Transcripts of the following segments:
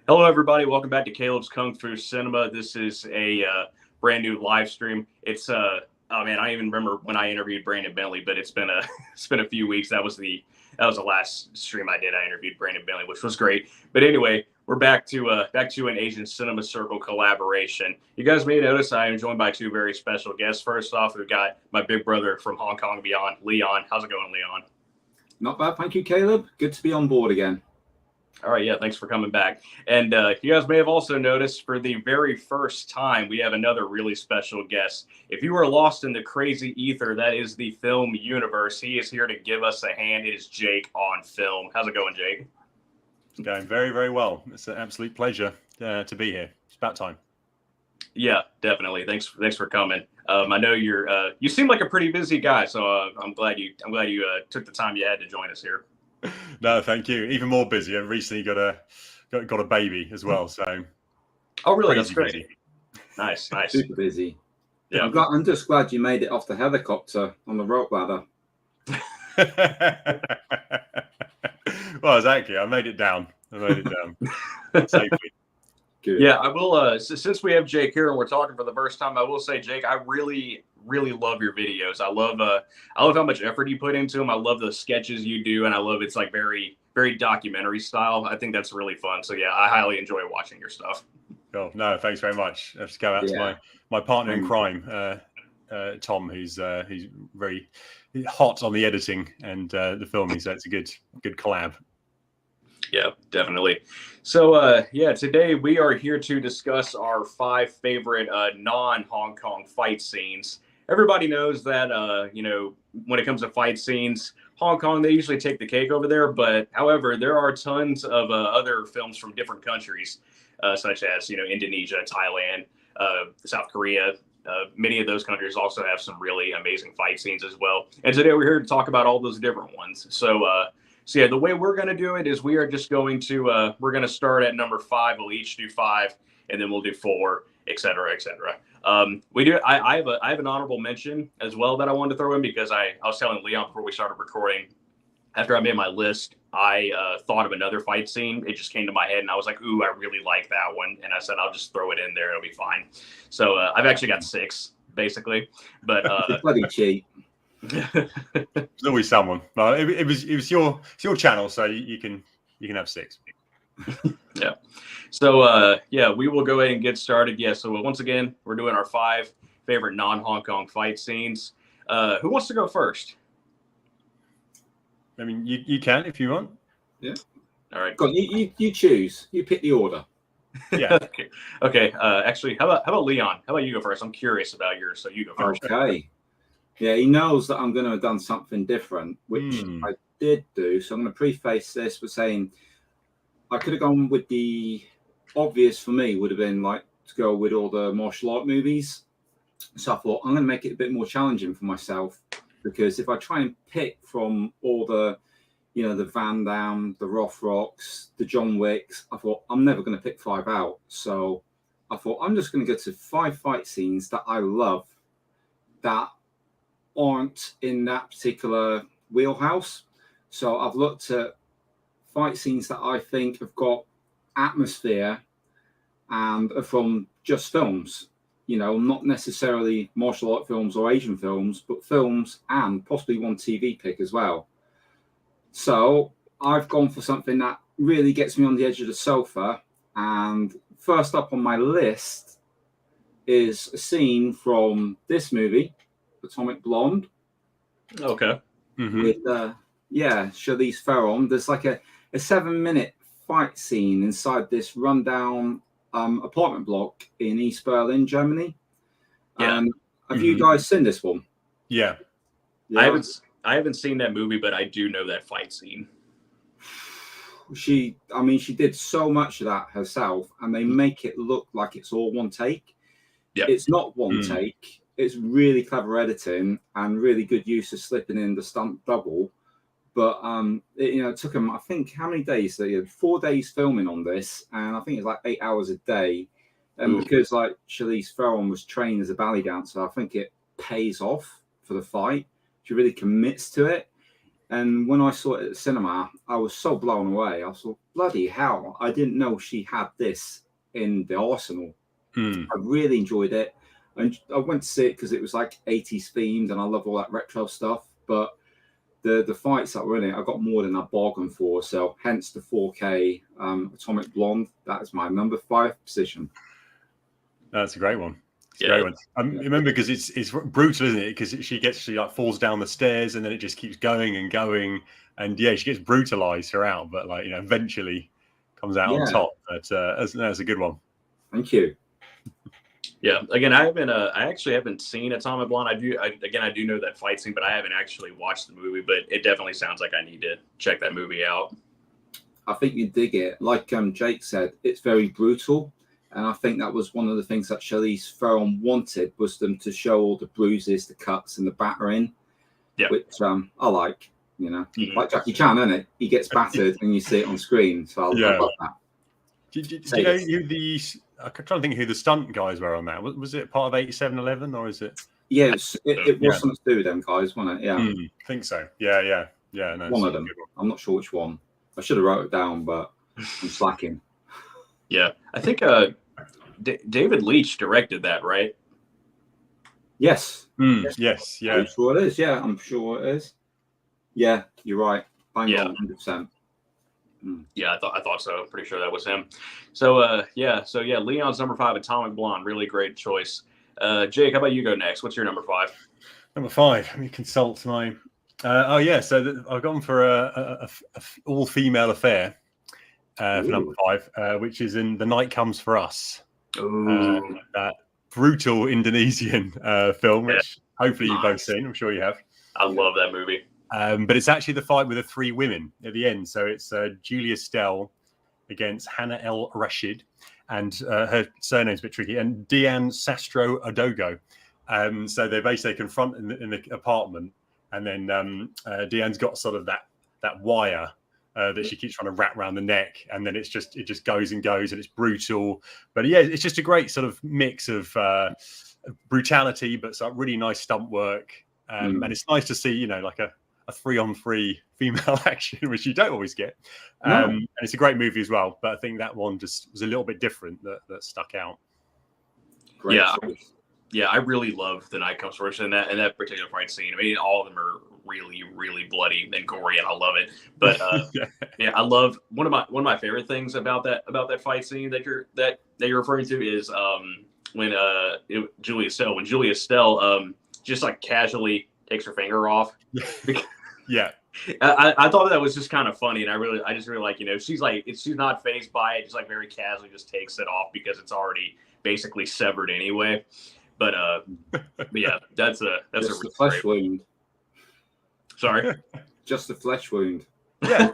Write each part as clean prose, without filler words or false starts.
Hello, everybody. Welcome back to Caleb's Kung Fu Cinema. This is a brand new live stream. It's oh man, I don't even remember when I interviewed Brandon Bentley, but it's been a it's been a few weeks. That was the last stream I did. I interviewed Brandon Bentley, which was great. But anyway, we're back to an Asian Cinema Circle collaboration. You guys may notice I am joined by two very special guests. First off, we've got my big brother from Hong Kong Beyond, Leon. How's it going, Leon? Not bad, thank you, Caleb. Good to be on board again. All right, yeah, thanks for coming back. And you guys may have also noticed for the very first time, we have another really special guest. If you are lost in the crazy ether, that is the film universe. He is here to give us a hand. It is Jake on film. How's it going, Jake? It's going very, very well. It's an absolute pleasure to be here. It's about time. Yeah, definitely. Thanks for coming. I know you seem like a pretty busy guy, so I'm glad you took the time you had to join us here. No, thank you. Even more busy. I recently got a baby as well. So, oh really? That's great. Busy. Nice. Super busy. Yeah, I'm just glad you made it off the helicopter on the rope ladder. Well, exactly. I made it down safely. Good. Yeah, I will. Since we have Jake here and we're talking for the first time, I will say, Jake, I really love your videos. I love how much effort you put into them. I love the sketches you do, and I love it's like very, very documentary style. I think that's really fun. So yeah, I highly enjoy watching your stuff. Oh no, thanks very much. Let's go out to my partner in crime, Tom, who's very hot on the editing and the filming. So it's a good collab. Yeah, definitely. So, today we are here to discuss our 5 favorite non-Hong Kong fight scenes. Everybody knows that, when it comes to fight scenes, Hong Kong, they usually take the cake over there. But however, there are tons of other films from different countries, such as, Indonesia, Thailand, South Korea. Many of those countries also have some really amazing fight scenes as well. And today we're here to talk about all those different ones. So yeah, the way we're going to do it is we are just going to we're going to start at number 5. We'll each do 5, and then we'll do 4, et cetera, et cetera. I have an honorable mention as well that I wanted to throw in because I was telling Leon before we started recording. After I made my list, I thought of another fight scene. It just came to my head, and I was like, "Ooh, I really like that one." And I said, "I'll just throw it in there; it'll be fine." So I've actually got 6 basically, but bloody cheat. There's always someone. Well, it was your channel, so you can have 6. Yeah. So we will go ahead and get started. Yeah. So once again, we're doing our 5 favorite non-Hong Kong fight scenes. Who wants to go first? I mean, you can if you want. Yeah. All right. Go on, you choose. You pick the order. Yeah. Okay. Actually, how about Leon? How about you go first? I'm curious about yours, so you go first. Okay. Yeah, he knows that I'm going to have done something different, which I did do. So I'm going to preface this with saying I could have gone with the obvious for me would have been like to go with all the martial art movies. So I thought I'm going to make it a bit more challenging for myself because if I try and pick from all the, the Van Damme, the Rocks, the John Wicks, I thought I'm never going to pick 5 out. So I thought I'm just going to go to 5 fight scenes that I love that aren't in that particular wheelhouse. So I've looked at fight scenes that I think have got atmosphere and are from just films, not necessarily martial art films or Asian films, but films and possibly one TV pick as well. So I've gone for something that really gets me on the edge of the sofa. And first up on my list is a scene from this movie, Atomic Blonde. Okay. Mm-hmm. With Charlize Theron. There's like a 7-minute fight scene inside this rundown apartment block in East Berlin, Germany. Yeah. Have you guys seen this one? Yeah. I haven't seen that movie, but I do know that fight scene. She did so much of that herself, and they make it look like it's all one take. Yeah. It's not one take. It's really clever editing and really good use of slipping in the stunt double. But it took them, I think, how many days? They had 4 days filming on this, and I think it's like 8 hours a day. And because like Charlize Theron was trained as a ballet dancer, I think it pays off for the fight. She really commits to it. And when I saw it at the cinema, I was so blown away. I thought, bloody hell, I didn't know she had this in the arsenal. I really enjoyed it. And I went to see it because it was like 80s themed and I love all that retro stuff. But the fights that were in it, I got more than I bargained for. So hence the 4K Atomic Blonde. That is my number 5 position. That's a great one. It's a great one. Remember, because it's brutal, isn't it? Because she like falls down the stairs and then it just keeps going and going. And yeah, she gets brutalized throughout, but like, eventually comes out on top. But that's a good one. Thank you. Yeah. Again, I actually haven't seen Atomic Blonde. I do know that fight scene, but I haven't actually watched the movie. But it definitely sounds like I need to check that movie out. I think you dig it. Like Jake said, it's very brutal, and I think that was one of the things that Charlize Theron wanted, was them to show all the bruises, the cuts, and the battering. Yeah. Which I like. Like Jackie Chan, isn't it? He gets battered, and you see it on screen. So I love that. Do you know who I'm trying to think who the stunt guys were on that. Was it part of 8711 or is it? Yeah, it was something to do with them guys, wasn't it? Yeah. I think so. Yeah. No, one of them. I'm not sure which one. I should have wrote it down, but I'm slacking. Yeah. I think David Leitch directed that, right? Yes. Yes. Yeah. I'm sure it is. Yeah, I'm sure it is. Yeah, you're right. Bang on, 100%. Yeah, I thought so. Pretty sure that was him. So Leon's number 5, Atomic Blonde, really great choice. Jake, how about you go next? What's your number 5? Number 5. Let me consult my. So I've gone for a all-female affair for number 5, which is in The Night Comes for Us. That brutal Indonesian film, which hopefully you've both seen. I'm sure you have. I love that movie. But it's actually the fight with the 3 women at the end. So it's Julia Stell against Hannah El Rashid, and her surname's a bit tricky, and Diane Sastro Adogo. So they basically confront in the apartment, and then Diane's got sort of that wire that she keeps trying to wrap around the neck, and then it just goes and goes, and it's brutal. But yeah, it's just a great sort of mix of brutality, but it's like really nice stunt work, and it's nice to see like a 3-on-3 female action, which you don't always get. And it's a great movie as well. But I think that one just was a little bit different that stuck out. Great choice. I really love The Night Comes First in that particular fight scene. I mean, all of them are really, really bloody and gory, and I love it. But I love one of my favorite things about that fight scene that you're referring to is when Julia Stell just like casually takes her finger off. Yeah, I thought that was just kind of funny, and I just really like she's not fazed by it, just like very casually just takes it off because it's already basically severed anyway. But yeah, that's a really flesh wound. Sorry, just a flesh wound. Yeah.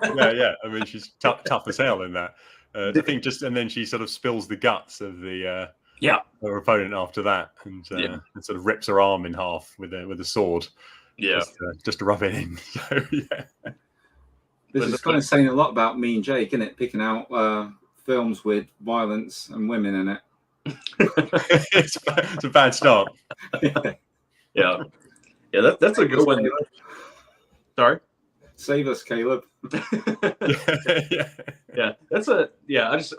I mean, she's tough as hell in that. I think and then she sort of spills the guts of her opponent after that, and sort of rips her arm in half with a sword. Yeah, just to rub it in. So yeah, this is kind of saying a lot about me and Jake, isn't it? Picking out films with violence and women in it. It's a bad start. Yeah, that's a good one. Sorry, save us, Kaleb.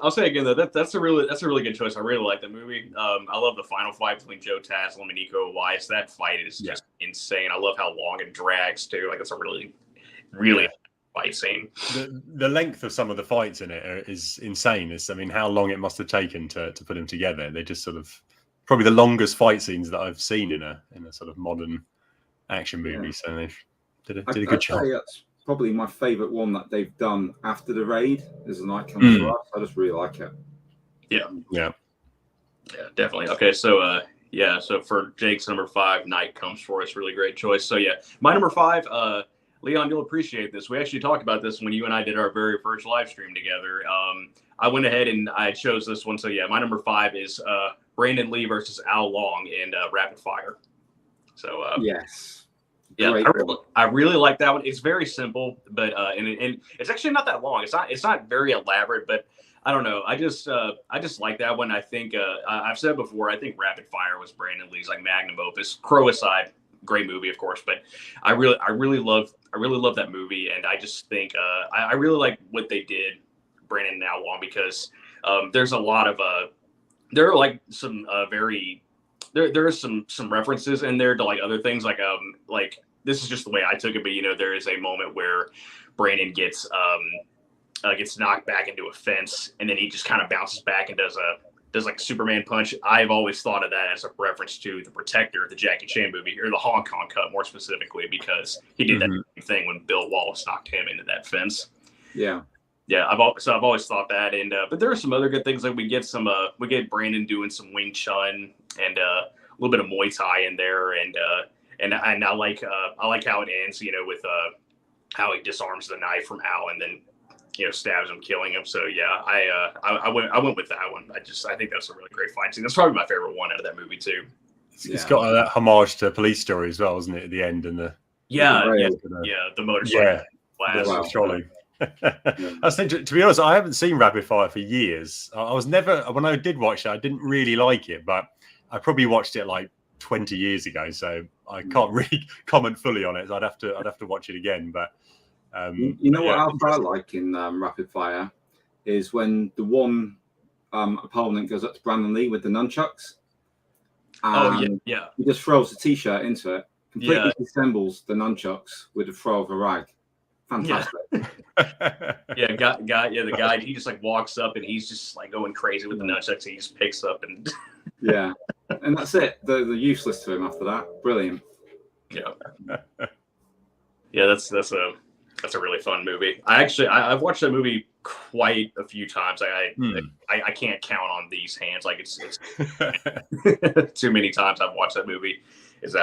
I'll say again though that's a really good choice. I really like the movie. I love the final fight between Joe Taslim and Iko Uwais. That fight is just insane. I love how long it drags too. Like it's a really fight scene. The length of some of the fights in it is insane. I mean, how long it must have taken to put them together. They just sort of probably the longest fight scenes that I've seen in a sort of modern action movie. So they did a good job. That's probably my favorite one that they've done after The Raid is The Night Comes for Us. I just really like it. Yeah, definitely. Okay, so so for Jake's number 5, Night Comes for Us, really great choice. So my number 5, Leon, you'll appreciate this. We actually talked about this when you and I did our very first live stream together. I went ahead and I chose this one. So my number 5 is Brandon Lee versus Al Long in Rapid Fire. So yes. Yeah, I really like that one. It's very simple, but and it's actually not that long. It's not very elaborate, but I don't know. I just like that one. I think I've said before. I think Rapid Fire was Brandon Lee's like magnum opus. Crow aside, great movie, of course, but I really love that movie, and I just think I really like what they did Brandon now on because there's a lot of there are like some very there are some references in there to like other things like this is just the way I took it, but there is a moment where Brandon gets knocked back into a fence and then he just kind of bounces back and does like a Superman punch. I've always thought of that as a reference to The Protector, the Jackie Chan movie, or the Hong Kong cut more specifically, because he did that thing when Bill Wallace knocked him into that fence. Yeah. Yeah, I've always thought that, and but there are some other good things. Like we get Brandon doing some Wing Chun and a little bit of Muay Thai in there, and I like how it ends, with how he disarms the knife from Al and then stabs him, killing him. So yeah, I went with that one. I think that's a really great fight scene. That's probably my favorite one out of that movie too. It's got that homage to Police Story as well, isn't it? At the end and the the motorcycle blast. Trolley. I think, to be honest, I haven't seen Rapid Fire for years. I was never, when I did watch it, I didn't really like it, but I probably watched it like 20 years ago, so I can't really comment fully on it. I'd have to watch it again. But what else I like in Rapid Fire is when the one opponent goes up to Brandon Lee with the nunchucks. He just throws a t-shirt into it, completely disassembles the nunchucks with a throw of a rag. Fantastic. The guy, he just like walks up and he's just like going crazy with the nunchucks. He just picks up and and that's it. They're useless to him after that. Brilliant. That's a really fun movie. I've watched that movie quite a few times. I can't count on these hands. Like it's too many times I've watched that movie. It's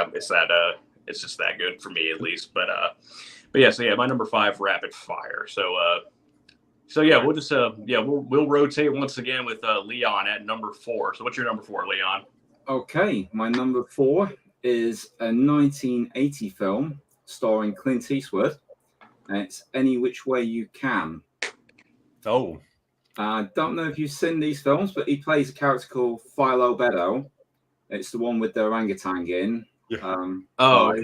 just that good for me at least. But yeah, my number 5, Rapid Fire. So we'll just we'll rotate once again with Leon at number 4. So what's your number 4, Leon? Okay, my number 4 is a 1980 film starring Clint Eastwood, and it's Any Which Way You Can. Oh, I don't know if you've seen these films, but he plays a character called Philo Beddoe. It's the one with the orangutan in. Okay.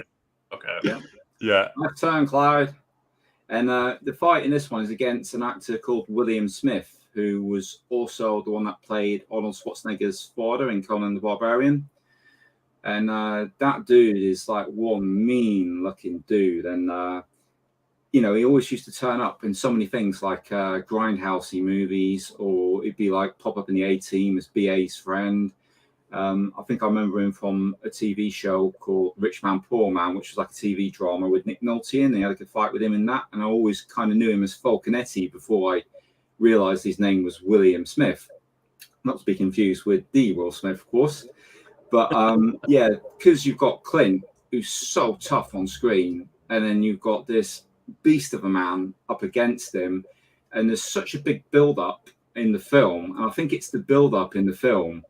Yeah. Left turn, Clyde. And the fight in this one is against an actor called William Smith, who was also the one that played Arnold Schwarzenegger's father in Conan the Barbarian. And that dude is like one mean-looking dude. And, he always used to turn up in so many things like grindhousey movies, or it'd be like pop up in the A-Team as BA's friend. I think I remember him from a TV show called Rich Man, Poor Man, which was like a TV drama with Nick Nolte, and they had a good fight with him in that. And I always kind of knew him as Falconetti before I realized his name was William Smith. Not to be confused with the Will Smith, of course. But because you've got Clint, who's so tough on screen, and then you've got this beast of a man up against him, and there's such a big build-up in the film. And I think it's the build-up in the film.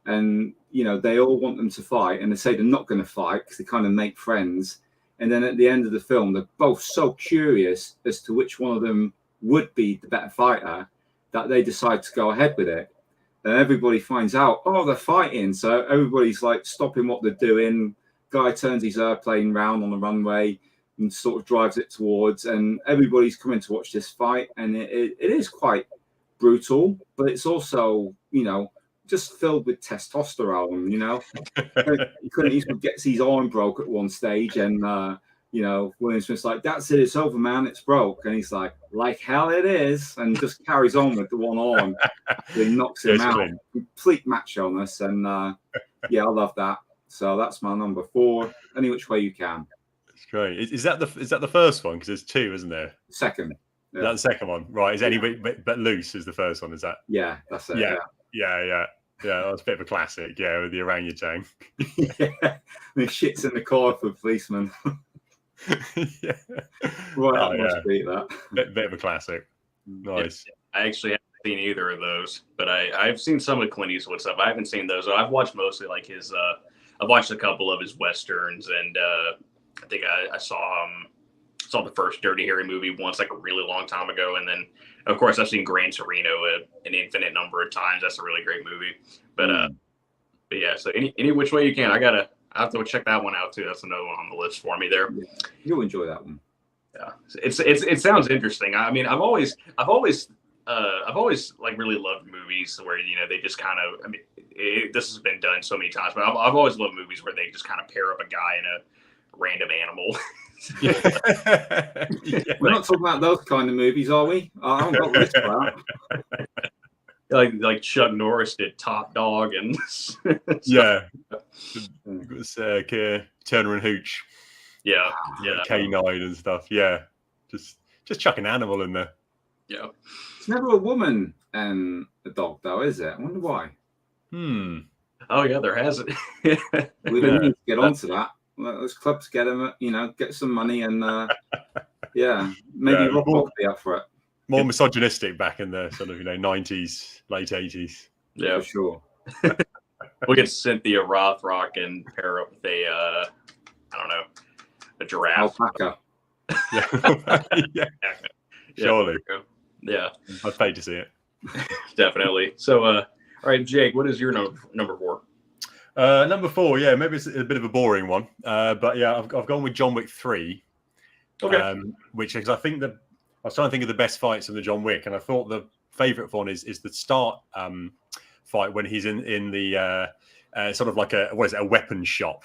And, they all want them to fight, and they say they're not going to fight because they kind of make friends. And then at the end of the film, they're both so curious as to which one of them would be the better fighter that they decide to go ahead with it. And everybody finds out, they're fighting. So everybody's like stopping what they're doing. Guy turns his airplane round on the runway and sort of drives it towards, and everybody's coming to watch this fight. And it is quite brutal, but it's also, just filled with testosterone, Clint Eastwood gets his arm broke at one stage, and William Smith's like, "That's it, it's over, man, it's broke." And he's like hell it is, and just carries on with the one arm. He knocks him out. Complete macho-ness, and I love that. So that's my number 4. Any Which Way You Can. That's great. Is that the first one? Because there's 2, isn't there? Second. Yeah. That's the second one, right? Is Any but Loose is the first one? Is that? Yeah, that's it. Yeah, that's a bit of a classic. Yeah, with the orangutan. And he shits in the car for policemen. Yeah. Right, must beat that. Bit of a classic. Nice. Yeah, I actually haven't seen either of those, but I've seen some of Clint Eastwood stuff. I haven't seen those. I've watched mostly like his. I've watched a couple of his westerns, and I think I saw the first Dirty Harry movie once, like a really long time ago, and then of course I've seen Gran Torino an infinite number of times. That's a really great movie. But yeah, so any Which Way You Can, I have to check that one out too. That's another one on the list for me there. You'll enjoy that one. Yeah, it sounds interesting. I mean, I've always I've always like really loved movies where they just kind of. I mean, this has been done so many times, but I've always loved movies where they just kind of pair up a guy and a random animal. Yeah. We're not talking about those kind of movies, are we? I haven't got the list for that. Like Chuck Norris did Top Dog and yeah, it was Turner and Hooch. yeah, K9 and stuff. Yeah, just chuck an animal in there. Yeah, it's never a woman and a dog, though, is it? I wonder why. Oh yeah, there hasn't. We don't need to get onto that. Let's club together, get some money and maybe Rob will be up for it. More misogynistic back in the sort of 90s, late 80s. Yeah, for sure. We'll get Cynthia Rothrock and pair up with a a giraffe. Alpaca. Yeah. Surely. Yeah. I'd pay to see it. Definitely. So, all right, Jake, what is your number 4? Number 4, yeah, maybe it's a bit of a boring one, but yeah, I've gone with John Wick 3. Okay. Which is, I think that I was trying to think of the best fights in the John Wick, and I thought the favourite one is the start fight when he's in the sort of like a weapons shop.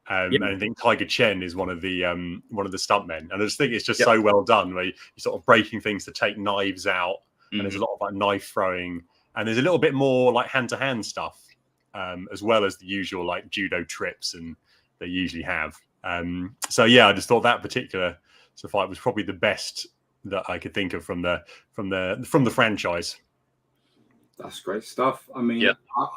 And I think Tiger Chen is one of the stuntmen, and I just think it's just so well done. Where you're sort of breaking things to take knives out, and there's a lot of like knife throwing, and there's a little bit more like hand to hand stuff, as well as the usual like judo trips and they usually have. So yeah, I just thought that particular fight was probably the best that I could think of from the franchise. That's great stuff. I mean,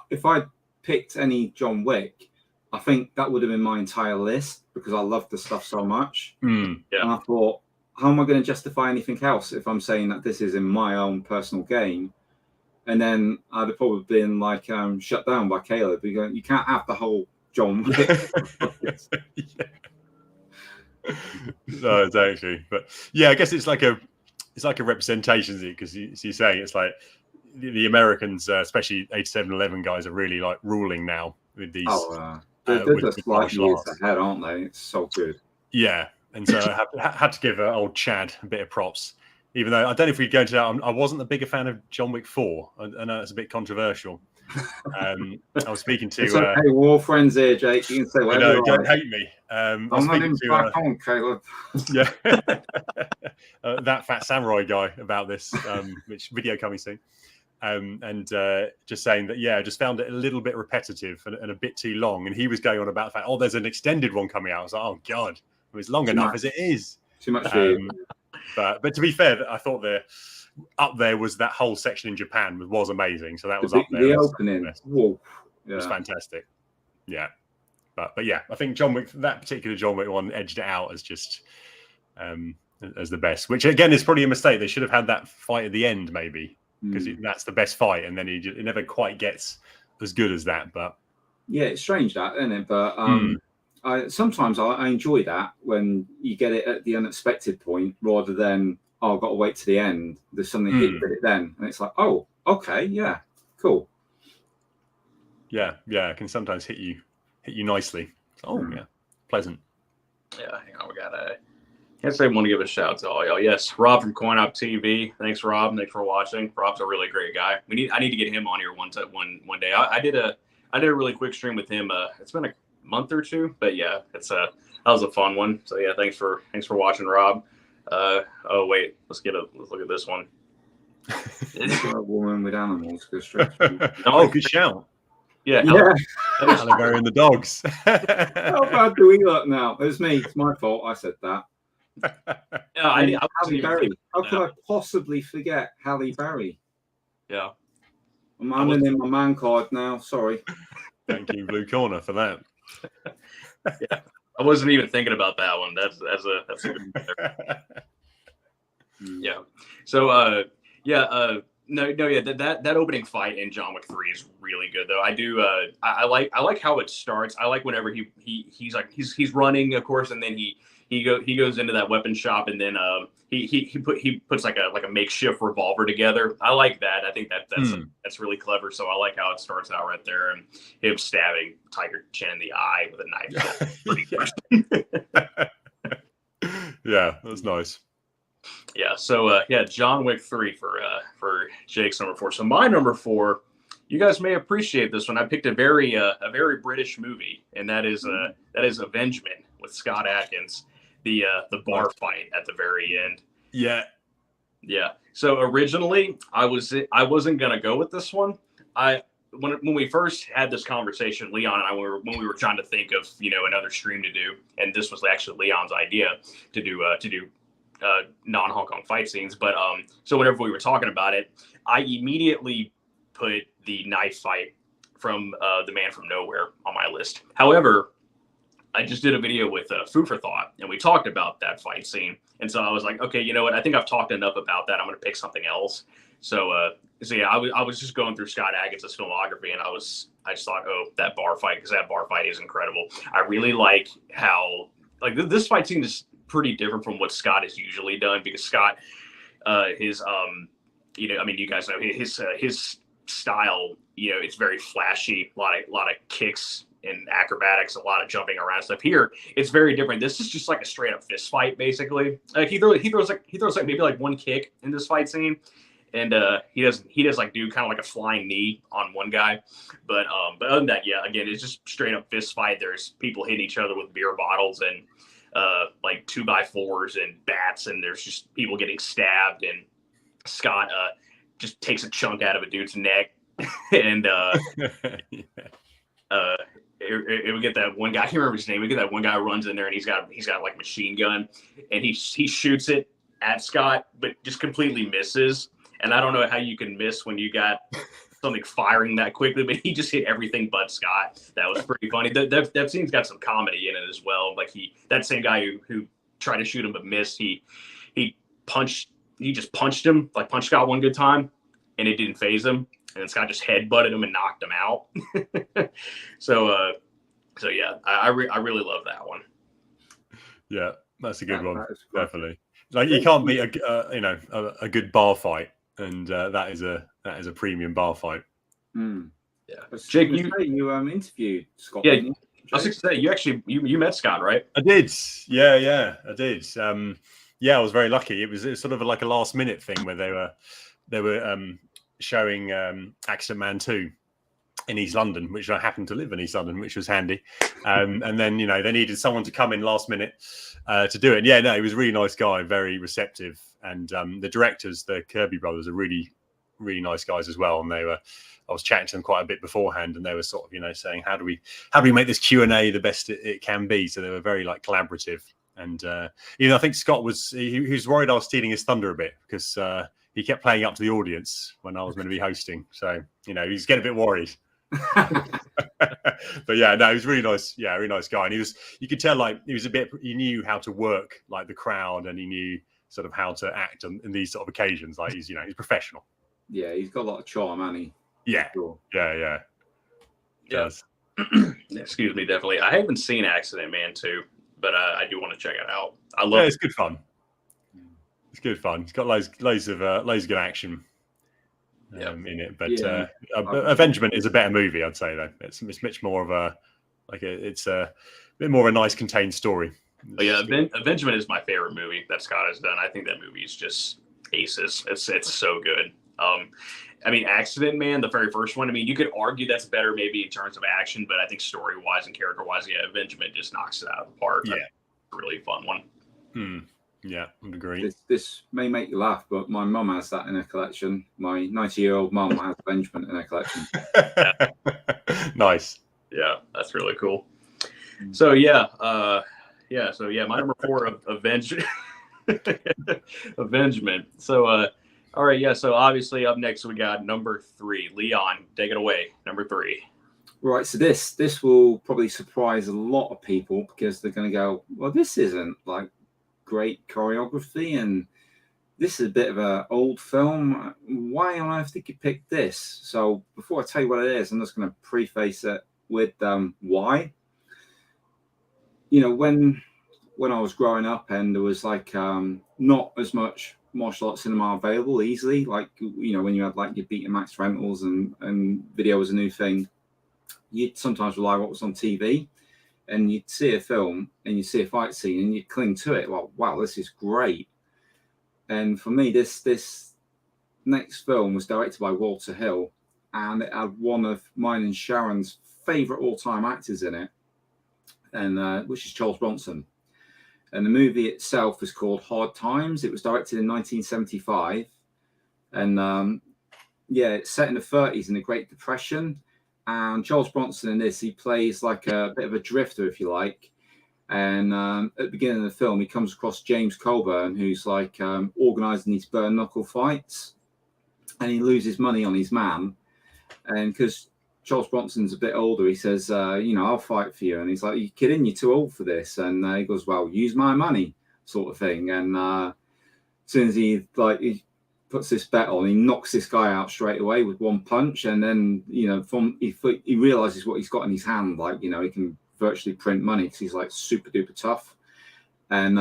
if I picked any John Wick, I think that would have been my entire list because I love the stuff so much. And I thought, how am I going to justify anything else if I'm saying that this is in my own personal game? And then I'd have probably been like shut down by Kaleb. You can't have the whole John Wick. No, exactly. But yeah, I guess it's like a representation, isn't it? Because you're saying it's like the Americans, especially 8711 guys, are really like ruling now with these. They're just like years ahead, aren't they? It's so good. Yeah, and so I had to give old Chad a bit of props, even though I don't know if we'd go into that. I wasn't a bigger fan of John Wick 4. I know it's a bit controversial. I was speaking to. It's okay, war friends here, Jake. You can say whatever. No, don't hate me. I'm not in back on, Kaleb. Yeah, that fat samurai guy about this, which video coming soon. And just saying that, I just found it a little bit repetitive and a bit too long. And he was going on about the fact, there's an extended one coming out. I was like, oh God, it was long enough as it is. Too much. But to be fair, I thought up there was that whole section in Japan was amazing. So that was up there. The opening, it was fantastic. Yeah, but yeah, I think John Wick, that particular John Wick one, edged it out as just as the best. Which again is probably a mistake. They should have had that fight at the end, maybe. Because that's the best fight, and then it never quite gets as good as that. But yeah, it's strange that, isn't it? But sometimes I enjoy that when you get it at the unexpected point, rather than I've got to wait to the end. There's something hit with it then, and it's like, oh, okay, yeah, cool. Yeah, it can sometimes hit you nicely. Yeah, pleasant. Yeah, hang on, we got Can't say I want to give a shout out to all y'all. Yes, Rob from Coin Op TV. Thanks, Rob. Thanks for watching. Rob's a really great guy. I need to get him on here one day. I did a really quick stream with him. It's been a month or two, but yeah, that was a fun one. So yeah, thanks for watching, Rob. Oh wait, let's look at this one. A woman with animals go straight. Good shout. Yeah. Halle Berry and the dogs. How bad do we look now? It was me. It's my fault. I said that. I Halle Berry. How could I possibly forget Halle Berry? Yeah. I'm in my man card now. Sorry. Thank you, Blue Corner, for that. Yeah, I wasn't even thinking about that one. That's a good yeah. So that opening fight in John Wick 3 is really good though. I do I like how it starts. I like whenever he's running, of course, and then he goes into that weapon shop, and then he puts like a makeshift revolver together. I like that. I think that's really clever. So I like how it starts out right there, and him stabbing Tiger Chen in the eye with a knife. Yeah, that's nice. Yeah. So yeah, John Wick 3 for Jake's number 4. So my number 4, you guys may appreciate this one. I picked a very British movie, and that is Avengement with Scott Adkins, the bar fight at the very end. Yeah. Yeah. So originally, I wasn't gonna go with this one. I when we first had this conversation, Leon and I when we were trying to think of another stream to do, and this was actually Leon's idea to do non-Hong Kong fight scenes. But so whenever we were talking about it, I immediately put the knife fight from The Man from Nowhere on my list. However, I just did a video with Food for Thought, and we talked about that fight scene. And so I was like, okay, you know what? I think I've talked enough about that. I'm going to pick something else. So yeah, I was just going through Scott Adkins' filmography, and I just thought, oh, that bar fight, because that bar fight is incredible. I really like how this fight scene is pretty different from what Scott has usually done, because Scott, his you guys know his style, it's very flashy, a lot of kicks and acrobatics, a lot of jumping around stuff. Here, it's very different. This is just like a straight up fist fight, basically. Like he throws maybe like one kick in this fight scene, and he does like do kind of like a flying knee on one guy. But other than that, yeah, again, it's just straight up fist fight. There's people hitting each other with beer bottles and like 2x4s and bats, and there's just people getting stabbed. And Scott just takes a chunk out of a dude's neck, and it would get that one guy. I can't remember his name. We get that one guy who runs in there, and he's got like machine gun, and he shoots it at Scott, but just completely misses. And I don't know how you can miss when you got something firing that quickly, but he just hit everything but Scott. That was pretty funny. That scene's got some comedy in it as well. Like that same guy who tried to shoot him but missed, he just punched him, like punched Scott one good time, and it didn't phase him. And Scott just headbutted him and knocked him out. So yeah, I really love that one. Yeah, that's a good one, definitely. Like you can't beat a good bar fight, and that is a premium bar fight. Mm. Yeah, Jake, you interviewed Scott. Yeah, I was going to say you met Scott, right? I did. Yeah, I did. Yeah, I was very lucky. It was sort of like a last minute thing where they were showing Accident Man 2 in East London, which I happened to live in East London, which was handy. And then, they needed someone to come in last minute to do it. And yeah, no, he was a really nice guy, very receptive. And the directors, the Kirby brothers, are really, really nice guys as well. And I was chatting to them quite a bit beforehand, and they were sort of, saying, how do we make this Q&A the best it can be? So they were very like collaborative. And, I think Scott he was worried I was stealing his thunder a bit, because he kept playing up to the audience when I was going to be hosting. So, he's getting a bit worried. But yeah, no, he was really nice. Yeah, really nice guy. And you could tell like he knew how to work like the crowd, and he knew sort of how to act in these sort of occasions. Like he's professional. Yeah, he's got a lot of charm, hasn't he? Yeah. Sure. Yeah. Yes. Excuse me, definitely. I haven't seen Accident Man 2, but I do want to check it out. I love it. It's good fun. It's good fun. It's got loads of good action in it. But Avengement is a better movie, I'd say. Though it's much more of it's a bit more of a nice contained story. But yeah, Avengement is my favorite movie that Scott has done. I think that movie is just aces. It's so good. Accident Man, the very first one. You could argue that's better maybe in terms of action, but I think story wise and character wise, yeah, Avengement just knocks it out of the park. Yeah, a really fun one. Yeah, I would agree. This may make you laugh, but my mum has that in her collection. My 90-year-old mum has Benjamin in her collection. Nice. Yeah, that's really cool. So my number 4 of Avengement. So all right, yeah. So obviously up next we got number 3. Leon, take it away. Number 3. Right, so this will probably surprise a lot of people, because they're going to go, well, this isn't like great choreography, and this is a bit of an old film. Why on earth did you pick this? So before I tell you what it is, I'm just going to preface it with why. When I was growing up, and there was like not as much martial arts cinema available easily, like when you had like your Betamax rentals and video was a new thing, you'd sometimes rely on what was on TV. And you'd see a film and you'd see a fight scene and you'd cling to it. Like, wow, this is great. And for me, this next film was directed by Walter Hill, and it had one of mine and Sharon's favorite all-time actors in it, and which is Charles Bronson. And the movie itself is called Hard Times. It was directed in 1975, and it's set in the 30s in the Great Depression. And Charles Bronson in this, he plays like a bit of a drifter, if you like. And at the beginning of the film, he comes across James Coburn, who's like organising these bare knuckle fights, and he loses money on his man. And because Charles Bronson's a bit older, he says, I'll fight for you. And he's like, you kidding? You're too old for this. And he goes, well, use my money, sort of thing. And as soon as he puts this bet on, he knocks this guy out straight away with one punch. And then, he realizes what he's got in his hand. Like, he can virtually print money because he's like super duper tough. And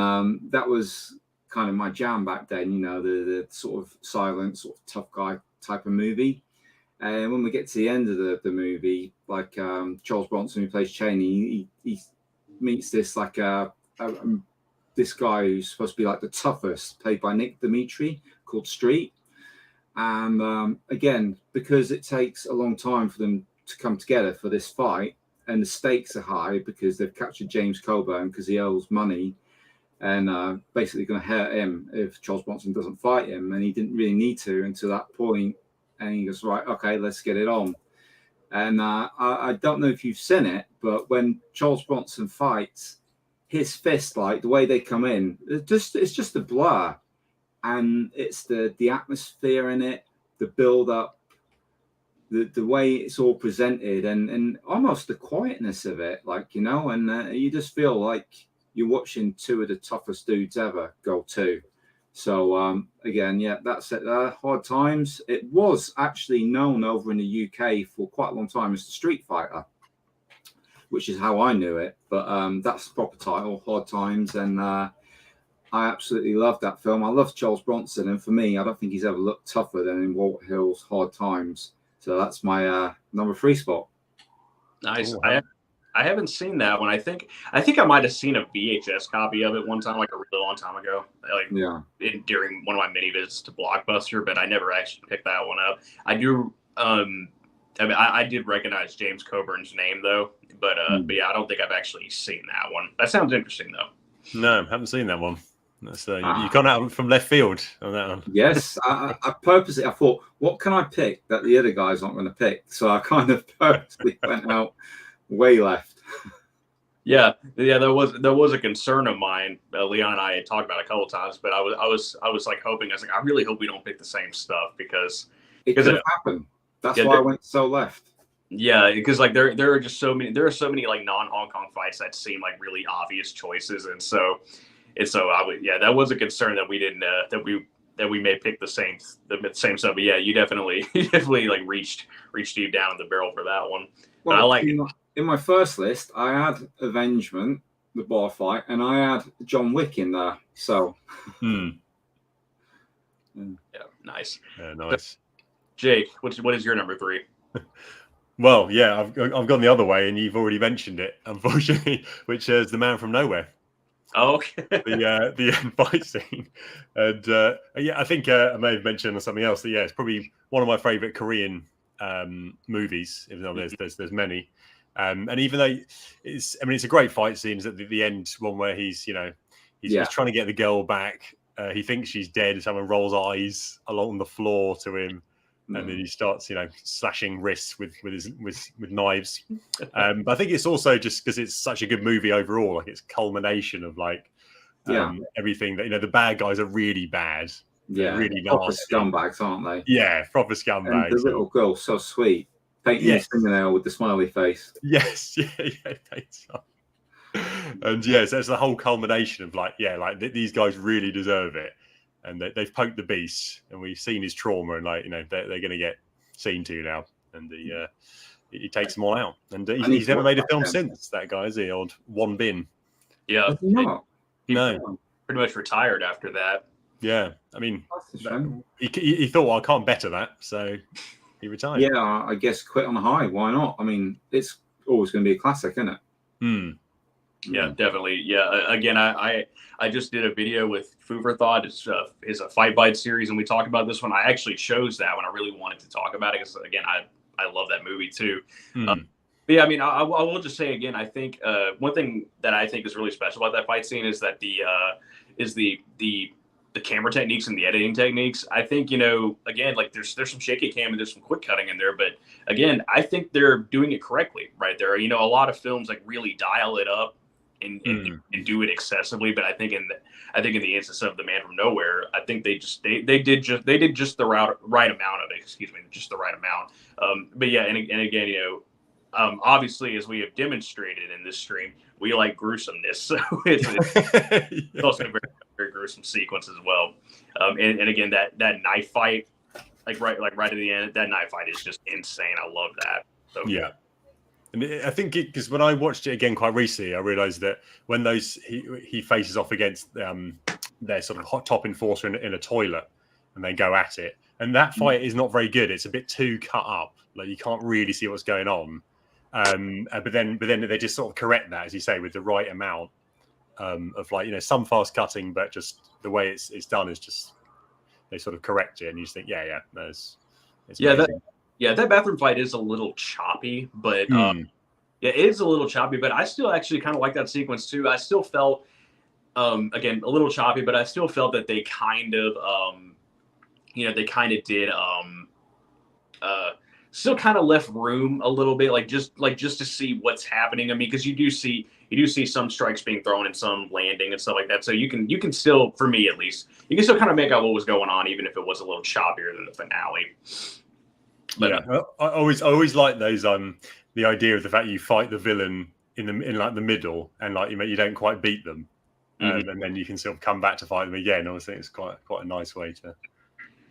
that was kind of my jam back then, the sort of silent, sort of tough guy type of movie. And when we get to the end of the movie, like Charles Bronson, who plays Cheney, he meets this this guy who's supposed to be like the toughest, played by Nick Dimitri, called Street. And again, because it takes a long time for them to come together for this fight, and the stakes are high because they've captured James Coburn because he owes money, and basically going to hurt him if Charles Bronson doesn't fight him. And he didn't really need to until that point. And he goes, right, okay, let's get it on. And I don't know if you've seen it, but when Charles Bronson fights, his fist, like the way they come in, it's just a blur. And it's the atmosphere in it, the build up, the way it's all presented, and almost the quietness of it, and you just feel like you're watching two of the toughest dudes ever go to. So again, that's it. Hard Times. It was actually known over in the UK for quite a long time as the Street Fighter, which is how I knew it. But that's the proper title, Hard Times, and I absolutely love that film. I love Charles Bronson, and for me, I don't think he's ever looked tougher than in Walter Hill's Hard Times. So that's my number 3 spot. Nice. Ooh, I haven't seen that one. I think I might have seen a VHS copy of it one time, like a really long time ago, during one of my mini visits to Blockbuster. But I never actually picked that one up. I do. I did recognize James Coburn's name though, but yeah, I don't think I've actually seen that one. That sounds interesting though. No, haven't seen that one. That's you gone out from left field on that one. Yes, I purposely. I thought, what can I pick that the other guys aren't going to pick? So I kind of purposely went out way left. Yeah. There was a concern of mine. Leon and I had talked about it a couple of times, but I was like hoping. I was like, I really hope we don't pick the same stuff because it could have happened. That's why I went so left. Yeah, because like there are so many like non-Hong Kong fights that seem like really obvious choices, and so that was a concern that we didn't that we may pick the same stuff. But yeah, you definitely like reached deep down in the barrel for that one. Well, but I like it. In my first list, I had Avengement, the bar fight, and I had John Wick in there. So, yeah, nice. Yeah, nice. Jake, what is your number 3? Well, yeah, I've gone the other way, and you've already mentioned it, unfortunately, which is The Man from Nowhere. Oh, okay. The end fight scene, and I think I may have mentioned something else. That it's probably one of my favorite Korean movies, even though there's many. And even though it's a great fight scene. Is at the end one where he's trying to get the girl back. He thinks she's dead. Someone rolls eyes along the floor to him, and then he starts slashing wrists with knives. But I think it's also just because it's such a good movie overall. Like it's culmination of everything that the bad guys are really bad. Yeah, really proper nasty scumbags, aren't they? Yeah, proper scumbags. And the little girl, so sweet, painting his fingernail with the smiley face. Yes, yeah, and so it's the whole culmination of these guys really deserve it, and they've poked the beast, and we've seen his trauma, and they're going to get seen to now, and he takes them all out, and he's never made a film since. That guy, is he? Old Won Bin. Yeah, no, pretty much retired after that. Yeah, I mean, he thought, well, I can't better that, so he retired. Yeah, I guess quit on a high. Why not? I mean, it's always going to be a classic, isn't it? Yeah, definitely. Yeah, again, I just did a video with Food for Thought. It's a Fight Bite series, and we talked about this one. I actually chose that one. I really wanted to talk about it because, again, I love that movie too. But yeah, I mean, I will just say again, I think one thing that I think is really special about that fight scene is that the camera techniques and the editing techniques. I think, again, like there's some shaky cam and there's some quick cutting in there, but again, I think they're doing it correctly right there. A lot of films like really dial it up and do it excessively, but I think in the instance of The Man from Nowhere, I think they did just the right amount of it. Excuse me, just the right amount. But yeah, and again, obviously, as we have demonstrated in this stream, we like gruesomeness, so it's also a very, very gruesome sequence as well. And again, that knife fight, right at the end, that knife fight is just insane. I love that. So yeah. And I think because when I watched it again quite recently, I realised that when he faces off against their sort of hot top enforcer in a toilet, and they go at it, and that fight is not very good. It's a bit too cut up, like you can't really see what's going on. But then they just sort of correct that, as you say, with the right amount of some fast cutting, but just the way it's done is just they sort of correct it, and you just think, that bathroom fight is a little choppy, but it is a little choppy. But I still actually kind of like that sequence too. I still felt again a little choppy, but I still felt that they kind of did still kind of left room a little bit, just to see what's happening. I mean, because you do see some strikes being thrown and some landing and stuff like that. So you can still, for me at least, you can still kind of make out what was going on, even if it was a little choppier than the finale. But, yeah, I always like those. The idea of the fact you fight the villain in the middle, and you don't quite beat them, and then you can sort of come back to fight them again. I think it's quite a nice way to.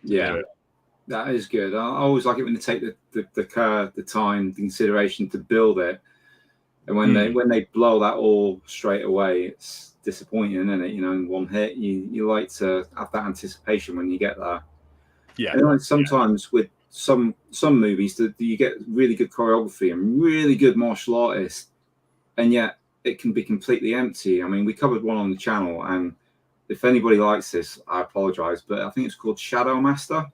Yeah. Do it. That is good. I always like it when they take the time, the consideration to build it, and when they blow that all straight away, it's disappointing, isn't it? In one hit, you like to have that anticipation when you get there. Yeah. And sometimes with some movies that you get really good choreography and really good martial artists, and yet it can be completely empty. I mean, we covered one on the channel, and if anybody likes this, I apologize, but I think it's called Shadow Master.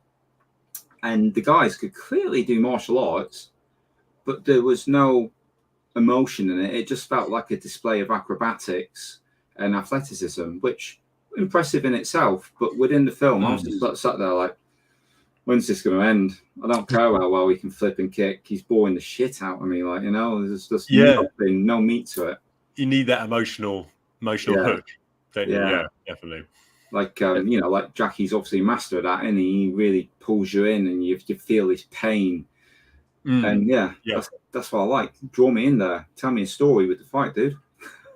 And the guys could clearly do martial arts, but there was no emotion in it. It just felt like a display of acrobatics and athleticism, which impressive in itself. But within the film, I was just sat there like, when's this going to end? I don't care how well he can flip and kick. He's boring the shit out of me. There's just no meat to it. You need that emotional hook. Don't you? Yeah, definitely. Like Jackie's obviously mastered that, and he really pulls you in, and you feel his pain. And that's what I like. Draw me in there. Tell me a story with the fight, dude.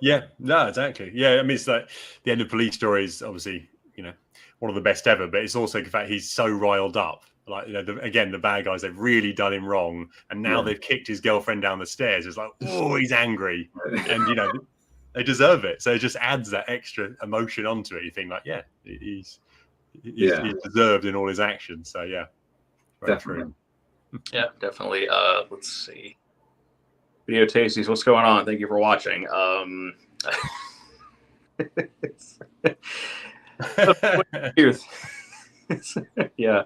Yeah, no, exactly. Yeah, I mean, it's like the end of Police Story is obviously one of the best ever, but it's also the fact he's so riled up. The bad guys, they've really done him wrong, and now they've kicked his girlfriend down the stairs. It's like, oh, he's angry, and they deserve it. So it just adds that extra emotion onto it. You think he's deserved in all his actions. So yeah, definitely. True. Yeah, definitely. Let's see. Video Tasties, what's going on? Thank you for watching. Yeah.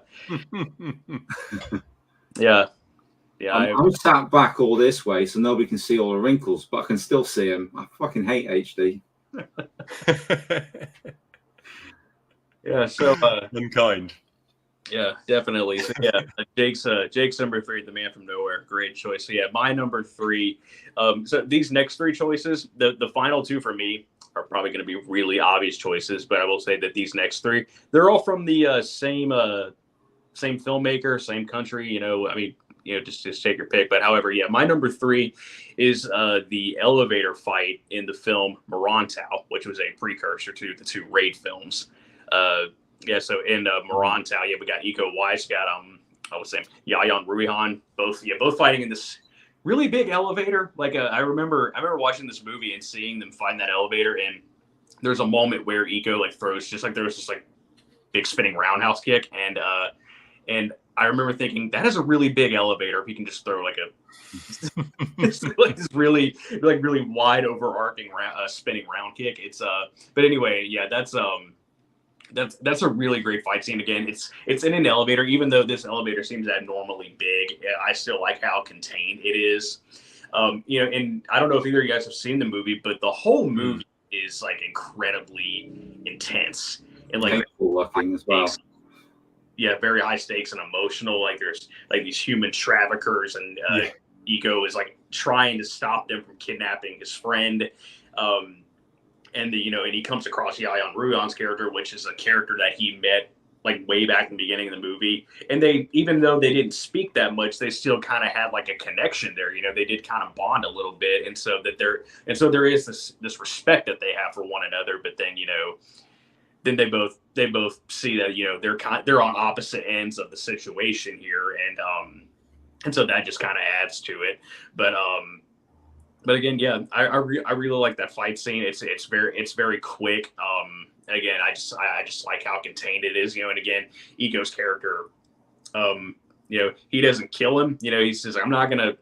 Yeah, I'm sat back all this way so nobody can see all the wrinkles, but I can still see them. I fucking hate HD. Yeah, so unkind. Yeah, definitely. So yeah, Jake's number 3, The Man from Nowhere, great choice. So yeah, my number 3. So these next 3 choices, the final 2 for me are probably going to be really obvious choices, but I will say that these next 3, they're all from the same filmmaker, same country. I mean, just take your pick. But however, yeah, my number 3 is the elevator fight in the film Morantau, which was a precursor to the 2 Raid films. So in Morantau, we got Iko Uwais, got I was saying Yayan Ruhian, both fighting in this really big elevator. I remember watching this movie and seeing them find that elevator, and there's a moment where Iko throws there was this big spinning roundhouse kick, and I remember thinking that is a really big elevator. If you can just throw like it's like this really wide overarching spinning round kick. It's but anyway, yeah, that's a really great fight scene. Again, it's in an elevator. Even though this elevator seems abnormally big, I still like how contained it is. You know, and I don't know if either of you guys have seen the movie, but the whole movie is like incredibly intense and like painful looking as well. Yeah, very high stakes and emotional. Like there's like these human traffickers, and Iko is like trying to stop them from kidnapping his friend. And and he comes across Yayan Ruyan's character, which is a character that he met like way back in the beginning of the movie. And they, even though they didn't speak that much, they still kind of had like a connection there. You know, they did kind of bond a little bit, and so there is this respect that they have for one another. But then then they both see that they're on opposite ends of the situation here, and so that just kind of adds to it. But again, yeah, I really like that fight scene. It's very quick. Again, I just like how contained it is, and again, Iko's character, he doesn't kill him. He says I'm not gonna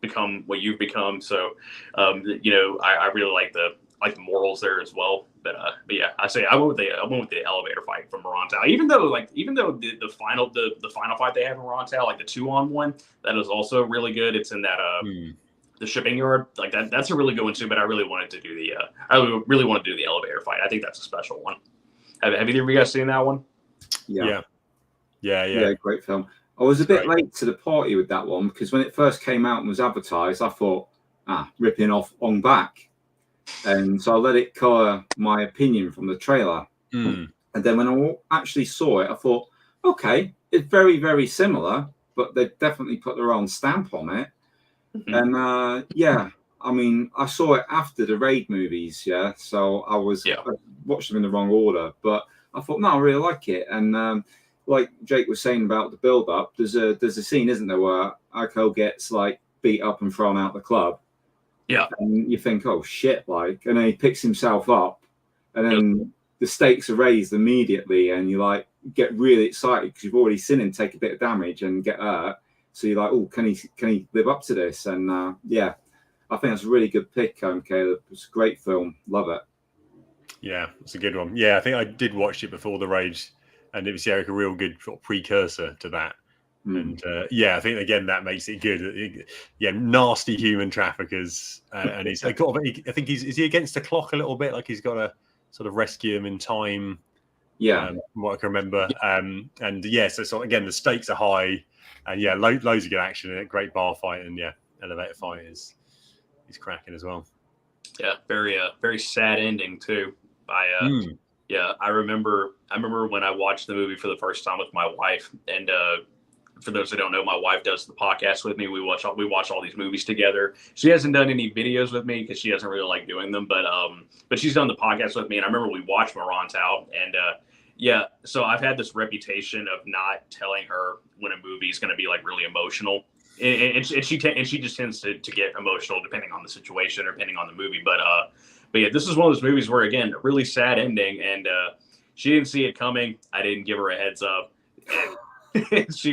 become what you've become. So, I really like the morals there as well. But yeah, I went with the elevator fight from Morantau. Even though the final fight they have in Morantau, like the 2-on-1, that is also really good. It's in that the shipping yard, like that's a really good one too. But I really wanted to do the elevator fight. I think that's a special one. Have either of you guys seen that one? Yeah, great film. I was a bit late to the party with that one because when it first came out and was advertised, I thought, ripping off Ong Bak. And so I let it color my opinion from the trailer. And then when I actually saw it, I thought, okay, it's very, very similar, but they definitely put their own stamp on it. And I mean, I saw it after the Raid movies, so I watched them in the wrong order, but I thought, no, I really like it. And like Jake was saying about the build-up, there's a scene, isn't there, where Iko gets like beat up and thrown out the club. Yeah, and you think, oh shit, and then he picks himself up, and then the stakes are raised immediately, and you like get really excited because you've already seen him take a bit of damage and get hurt. So you're like, oh, can he live up to this? And I think that's a really good pick, Kaleb. It's a great film. Love it. Yeah, it's a good one. Yeah, I think I did watch it before the Raid, and it was a real good sort of precursor to that. And I think again that makes it good. Nasty human traffickers, and he's I think is he against the clock a little bit? Like he's got to sort of rescue him in time. From what I can remember. So again the stakes are high, and loads of good action in it. Great bar fight, and elevator fight is cracking as well. Yeah, very sad ending too. I remember when I watched the movie for the first time with my wife, and for those who don't know, my wife does the podcast with me. We watch all these movies together. She hasn't done any videos with me because she doesn't really like doing them, but she's done the podcast with me. And I remember we watched Morantau, and so I've had this reputation of not telling her when a movie is going to be like really emotional, and she just tends to get emotional depending on the situation or depending on the movie. But yeah, this is one of those movies where again, a really sad ending, and she didn't see it coming. I didn't give her a heads up. And she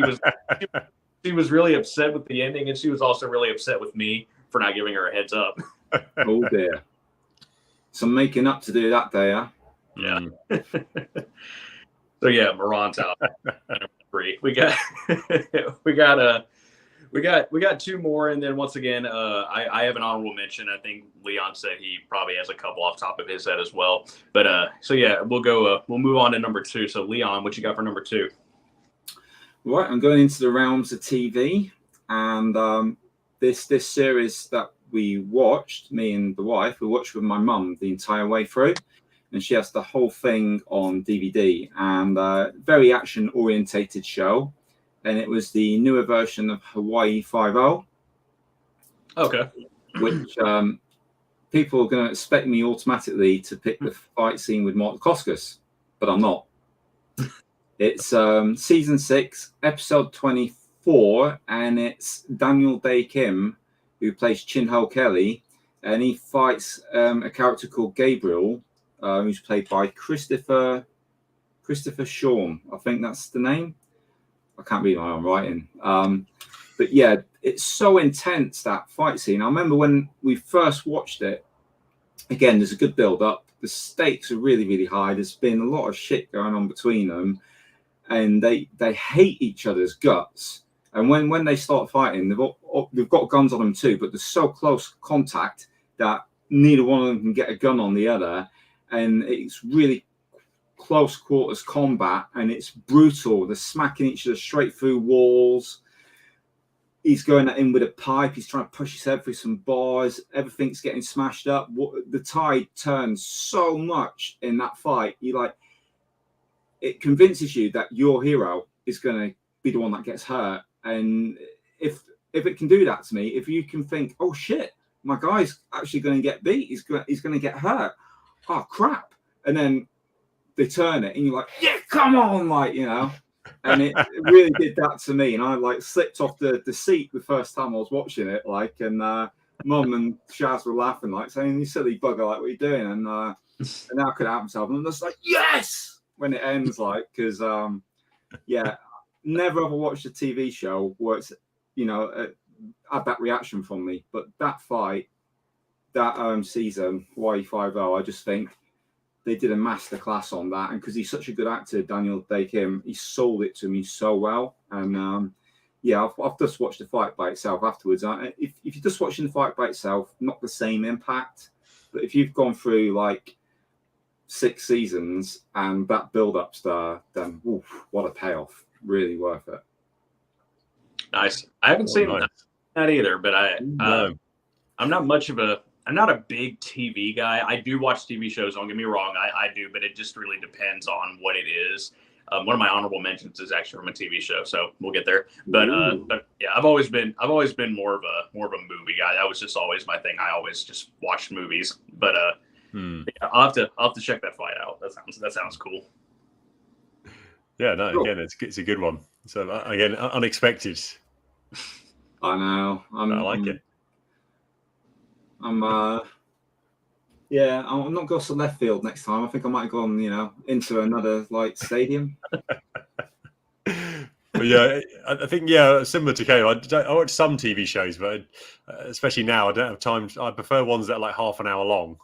was really upset with the ending, and she was also really upset with me for not giving her a heads up. Oh dear. Some making up to do that day, huh? Yeah. So yeah, Morantau. We got two more, and then once again, I have an honorable mention. I think Leon said he probably has a couple off top of his head as well. But we'll move on to number 2. So Leon, what you got for number 2? Right, I'm going into the realms of TV, and this series that we watched, me and the wife, we watched with my mum the entire way through, and she has the whole thing on DVD, and very action-orientated show, and it was the newer version of Hawaii Five-0. Okay. Which people are going to expect me automatically to pick the fight scene with Mark Dacascos, but I'm not. It's season 6, episode 24, and it's Daniel Day Kim who plays Chin Ho Kelly, and he fights a character called Gabriel, who's played by Christopher Sean. I think that's the name. I can't read my own writing. But yeah, it's so intense, that fight scene. I remember when we first watched it, again, there's a good build up. The stakes are really, really high. There's been a lot of shit going on between them, and they hate each other's guts. And when they start fighting, they've got guns on them too, but there's so close contact that neither one of them can get a gun on the other, and it's really close quarters combat, and it's brutal. They're smacking each other straight through walls. He's going in with a pipe. He's trying to push his head through some bars. Everything's getting smashed up. The tide turns so much in that fight. It convinces you that your hero is going to be the one that gets hurt. And if it can do that to me, if you can think, oh shit, my guy's actually going to get beat. He's going to get hurt. Oh crap! And then they turn it, and you're like, yeah, come on, And it really did that to me, and I slipped off the seat the first time I was watching it, and Mum and Shaz were laughing, saying, "You silly bugger, what are you doing?" And now could have himself, and I'm just like, yes, when it ends, because yeah, never ever watched a TV show where it's had that reaction from me, but that fight, that season YE50, I just think they did a masterclass on that, and because he's such a good actor, Daniel Day-Kim, he sold it to me so well. And yeah, I've just watched the fight by itself afterwards. If you're just watching the fight by itself, not the same impact. But if you've gone through 6 seasons and that build-up's there, then oof, what a payoff! Really worth it. Nice. I haven't seen that either, but I'm not a big TV guy. I do watch TV shows. Don't get me wrong. I do, but it just really depends on what it is. One of my honorable mentions is actually from a TV show, so we'll get there. But yeah, I've always been more of a movie guy. That was just always my thing. I always just watched movies. But yeah, I'll have to check that fight out. That sounds cool. Yeah, no, again, it's a good one. So again, unexpected. I know. I like it. I'm not going to left field next time. I think I might have gone, into another stadium. But yeah, I think similar to Kaleb. I watch some TV shows, but especially now, I don't have time. I prefer ones that are half an hour long.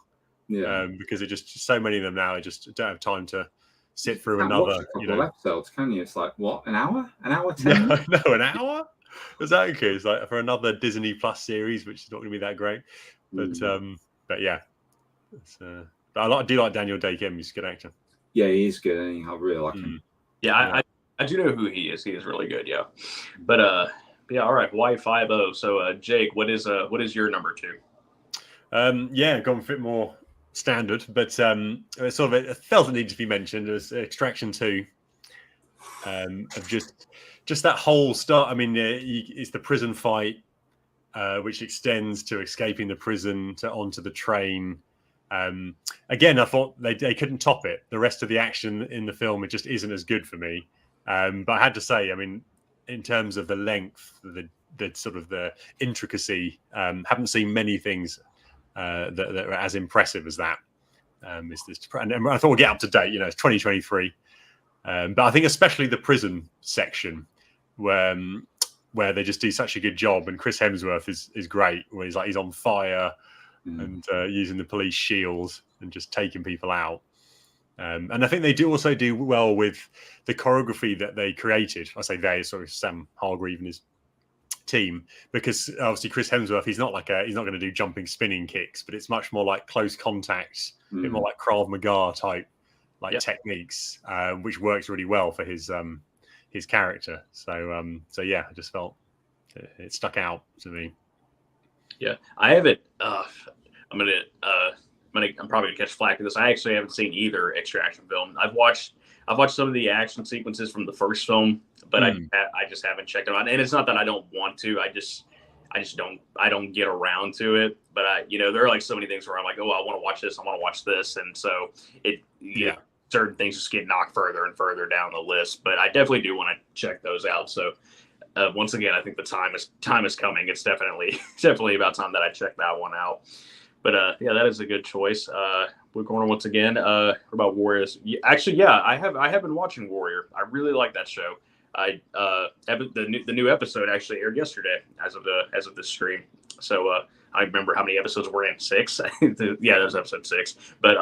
Yeah, because it's just so many of them now. I just don't have time to sit through another. Watch a couple of episodes, can you? It's what, an hour? An hour 10? No, an hour. Is that okay? It's for another Disney Plus series, which is not going to be that great. But yeah, but I do like Daniel Day-Kim. He's a good actor. Yeah, he is good. I really like him. Yeah, I do know who he is. He is really good. Yeah, but yeah, all right. Y50. So Jake, what is your number 2? Yeah, gone a bit more standard, but it felt it needed to be mentioned. It was Extraction 2. Of just that whole start. I mean, it's the prison fight. Which extends to escaping the prison onto the train. Again, I thought they couldn't top it. The rest of the action in the film, it just isn't as good for me. But I had to say, I mean, in terms of the length, the sort of the intricacy, haven't seen many things that are as impressive as that. And I thought we'll get up to date. It's 2023, but I think especially the prison section where they just do such a good job, and Chris Hemsworth is great. Where he's on fire and using the police shield and just taking people out. And I think they do also do well with the choreography that they created. I say they, Sam Hargrave and his team, because obviously Chris Hemsworth, he's not going to do jumping, spinning kicks, but it's much more like close contact, a bit more like Krav Maga type techniques, which works really well for his character. So yeah, I just felt it stuck out to me. Yeah, I haven't. I'm probably gonna catch flack for this. I actually haven't seen either Extraction film. I've watched some of the action sequences from the first film, but I just haven't checked them out. And it's not that I don't want to. I just don't get around to it. But there are so many things where I'm like, oh, I want to watch this. I want to watch this, and so certain things just get knocked further and further down the list. But I definitely do want to check those out. So once again, I think the time is coming. It's definitely about time that I check that one out. But yeah, that is a good choice. Blue Corner once again. What about Warriors? Actually, yeah, I have been watching Warrior. I really like that show. The new episode actually aired yesterday as of this stream. So I remember how many episodes we're in. 6. Yeah, that was episode 6. But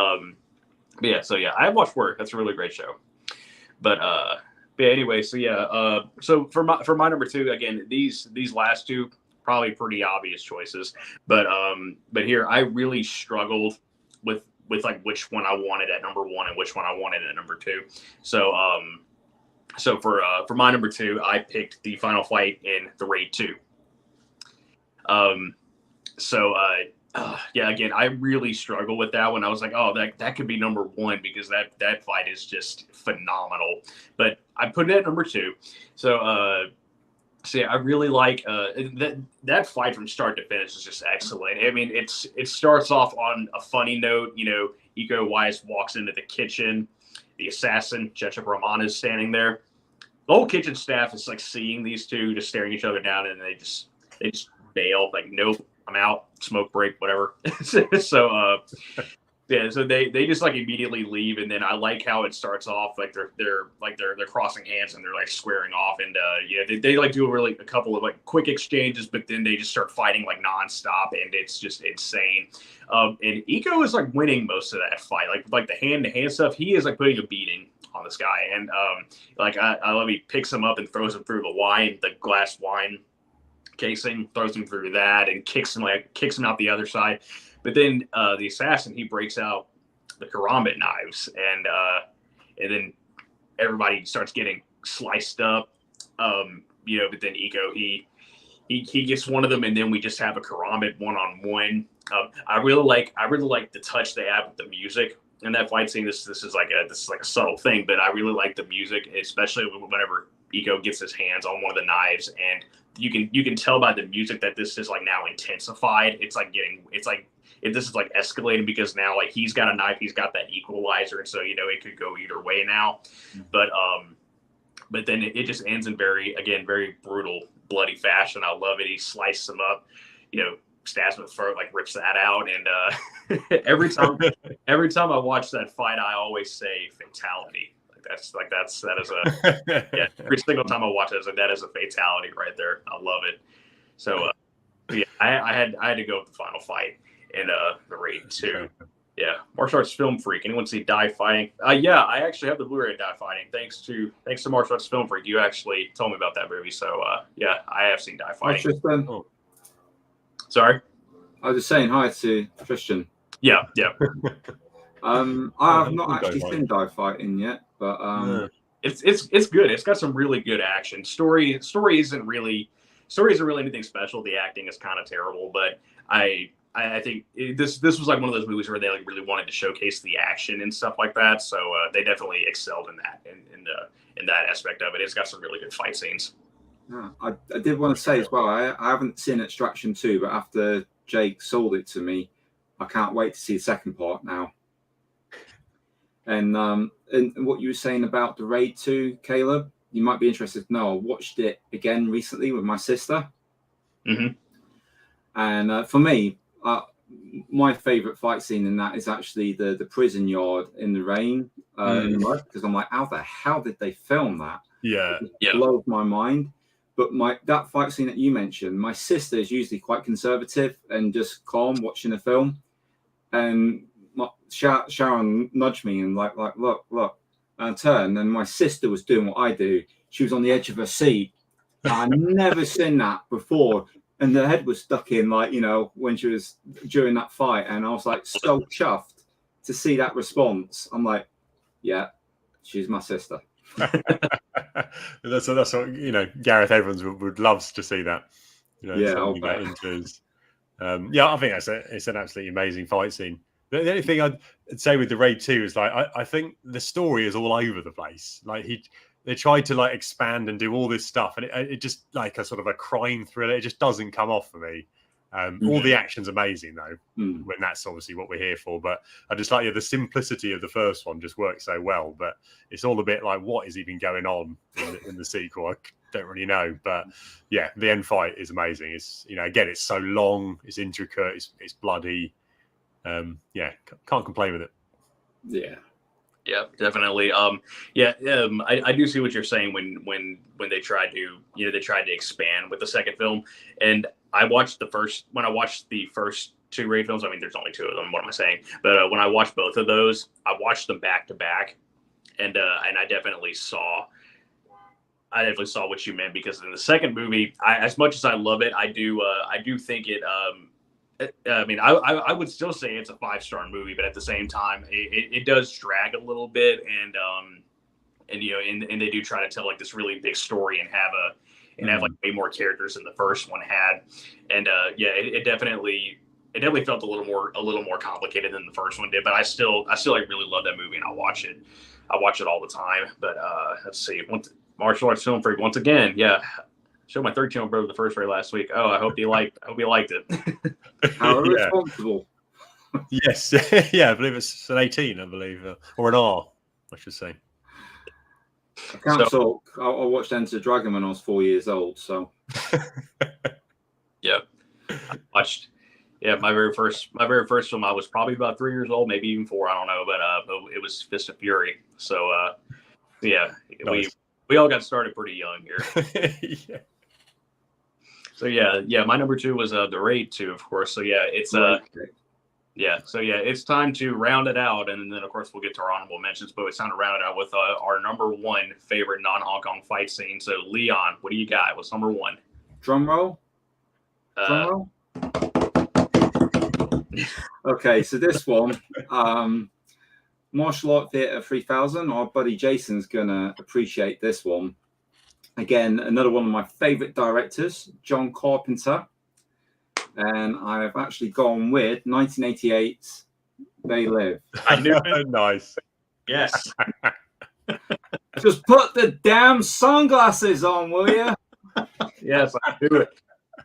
yeah, so yeah, I watched Work. That's a really great show. But yeah, anyway, so yeah, so for my number 2, again, these last two probably pretty obvious choices, but here I really struggled with like which one I wanted at number 1 and which one I wanted at number 2. So so for my number 2, I picked the final fight in The Raid 2. So yeah, again, I really struggle with that one. I was like, oh, that could be number 1 because that fight is just phenomenal. But I put it at number 2. So so yeah, I really like that fight from start to finish is just excellent. I mean, it starts off on a funny note. You know, Iko Uwais walks into the kitchen. The assassin, Chechep Rahman, is standing there. The whole kitchen staff is like seeing these two just staring each other down, and they just bail. Like, nope, I'm out. Smoke break, whatever. So yeah, so they just like immediately leave, and then I like how it starts off like they're crossing hands and they're like squaring off, and yeah, they like do a couple of like quick exchanges, but then they just start fighting like nonstop, and it's just insane. And Iko is like winning most of that fight, like the hand to hand stuff. He is like putting a beating on this guy, and like I love he picks him up and throws him through the glass wine casing, throws him through that, and kicks him out the other side. But then the assassin, he breaks out the karambit knives, and then everybody starts getting sliced up. You know, but then Iko he gets one of them, and then we just have a karambit 1-on-1. I really like the touch they have with the music in that fight scene. This is like a subtle thing, but I really like the music, especially whenever Iko gets his hands on one of the knives, and you can tell by the music that this is like now intensified. This is like escalating because now like he's got a knife, he's got that equalizer, and so you know it could go either way now. But then it just ends in very brutal, bloody fashion. I love it. He slices him up, you know, stabs him in the throat, like rips that out, and every time I watch that fight, I always say fatality. That is a yeah. Every single time I watch it, that is a fatality right there. I love it. So yeah, I had to go with the final fight in The Raid 2. Yeah, martial arts film freak. Anyone see Die Fighting? Yeah, I actually have the Blu-ray of Die Fighting. Thanks to martial arts film freak. You actually told me about that movie. So yeah, I have seen Die Fighting. Hi, Sorry, I was just saying hi to Tristan. Yeah. I have not actually seen Die Fighting yet, but it's good. It's got some really good action. Story isn't really anything special. The acting is kind of terrible, but I think this was like one of those movies where they like really wanted to showcase the action and stuff like that. So they definitely excelled in that in that aspect of it. It's got some really good fight scenes. Yeah, I did want to say as well, I haven't seen Extraction 2, but after Jake sold it to me, I can't wait to see the second part now. And what you were saying about The Raid 2, Kaleb, you might be interested to know. I watched it again recently with my sister. Mm-hmm. And for me, my favorite fight scene in that is actually the prison yard in the rain, because I'm like, how the hell did they film that? Yeah, it blows my mind. But that fight scene that you mentioned, my sister is usually quite conservative and just calm watching a film, and Sharon nudged me and like look, and I turned, and my sister was doing what I do. She was on the edge of her seat. I'd never seen that before. And the head was stuck in, like, you know, when she was during that fight. And I was like so chuffed to see that response. I'm like, yeah, she's my sister. That's what, you know, Gareth Evans would love to see that. You know, yeah, I think it's an absolutely amazing fight scene. The only thing I'd say with The Raid 2 is like I think the story is all over the place. Like they tried to like expand and do all this stuff, and it just like a sort of a crime thriller. It just doesn't come off for me. All the action's amazing though, when that's obviously what we're here for. But I just like the simplicity of the first one just works so well. But it's all a bit like, what is even going on in the sequel? I don't really know. But yeah, the end fight is amazing. It's, you know, again, it's so long, it's intricate, it's bloody. Yeah, can't complain with it. Yeah. Yeah, definitely. I do see what you're saying when they tried to, they tried to expand with the second film. And when I watched the first two Raid films, I mean, there's only two of them. What am I saying? But when I watched both of those, I watched them back to back, and I definitely saw what you meant, because in the second movie, as much as I love it, I do think it. I mean, I would still say it's a 5-star movie, but at the same time, it does drag a little bit, and they do try to tell like this really big story and have like way more characters than the first one had, and it definitely felt a little more complicated than the first one did. But I still like really love that movie, and I watch it all the time. But let's see, martial arts film freak once again, yeah. Showed my 13-year-old brother the first Raid last week. Oh, I hope he liked it. How irresponsible. Yes. Yeah, I believe it's an 18, I believe. Or an R, I should say. I can't talk. I watched Enter the Dragon when I was 4 years old, so. Yeah. I watched, my very first film, I was probably about 3 years old, maybe even 4, I don't know, but it was Fist of Fury. So, nice. We all got started pretty young here. Yeah. So my number 2 was the Raid 2, of course. So it's it's time to round it out, and then of course we'll get to our honorable mentions. But it's time to round it out with our number 1 favorite non-Hong Kong fight scene. So Leon, what do you got? What's number 1? Drum roll. Okay, so this one, Martial Art Theatre 3000. Our buddy Jason's gonna appreciate this one. Again, another one of my favorite directors, John Carpenter. And I've actually gone with 1988's They Live. I knew it. Nice. Yes. Just put the damn sunglasses on, will you? Yes, I knew it.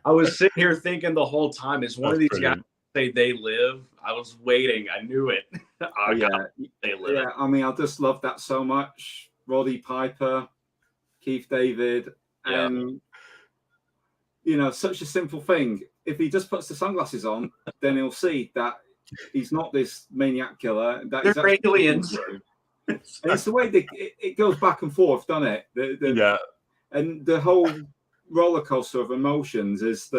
I was sitting here thinking the whole time, is one of these guys say They Live? I was waiting. I knew it. They Live. Yeah, I mean, I just love that so much. Roddy Piper, Keith David, and such a simple thing. If he just puts the sunglasses on, then he'll see that he's not this maniac killer. That they're aliens. And it's the way it goes back and forth, doesn't it? And the whole roller coaster of emotions is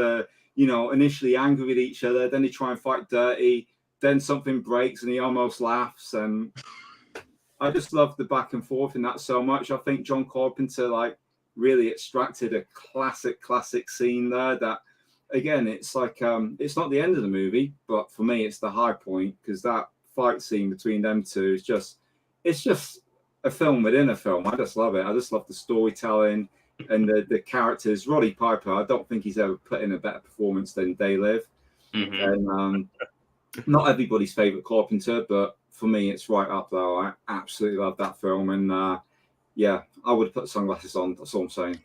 initially angry with each other, then they try and fight dirty, then something breaks and he almost laughs, and I just love the back and forth in that so much. I think John Carpenter really extracted a classic scene there that, again, it's like it's not the end of the movie, but for me it's the high point, because that fight scene between them two is just a film within a film. I just love it. I just love the storytelling and the characters. Roddy Piper, I don't think he's ever put in a better performance than They Live. And not everybody's favorite Carpenter, but for me it's right up there. I absolutely love that film, and I would put sunglasses on. That's all I'm saying.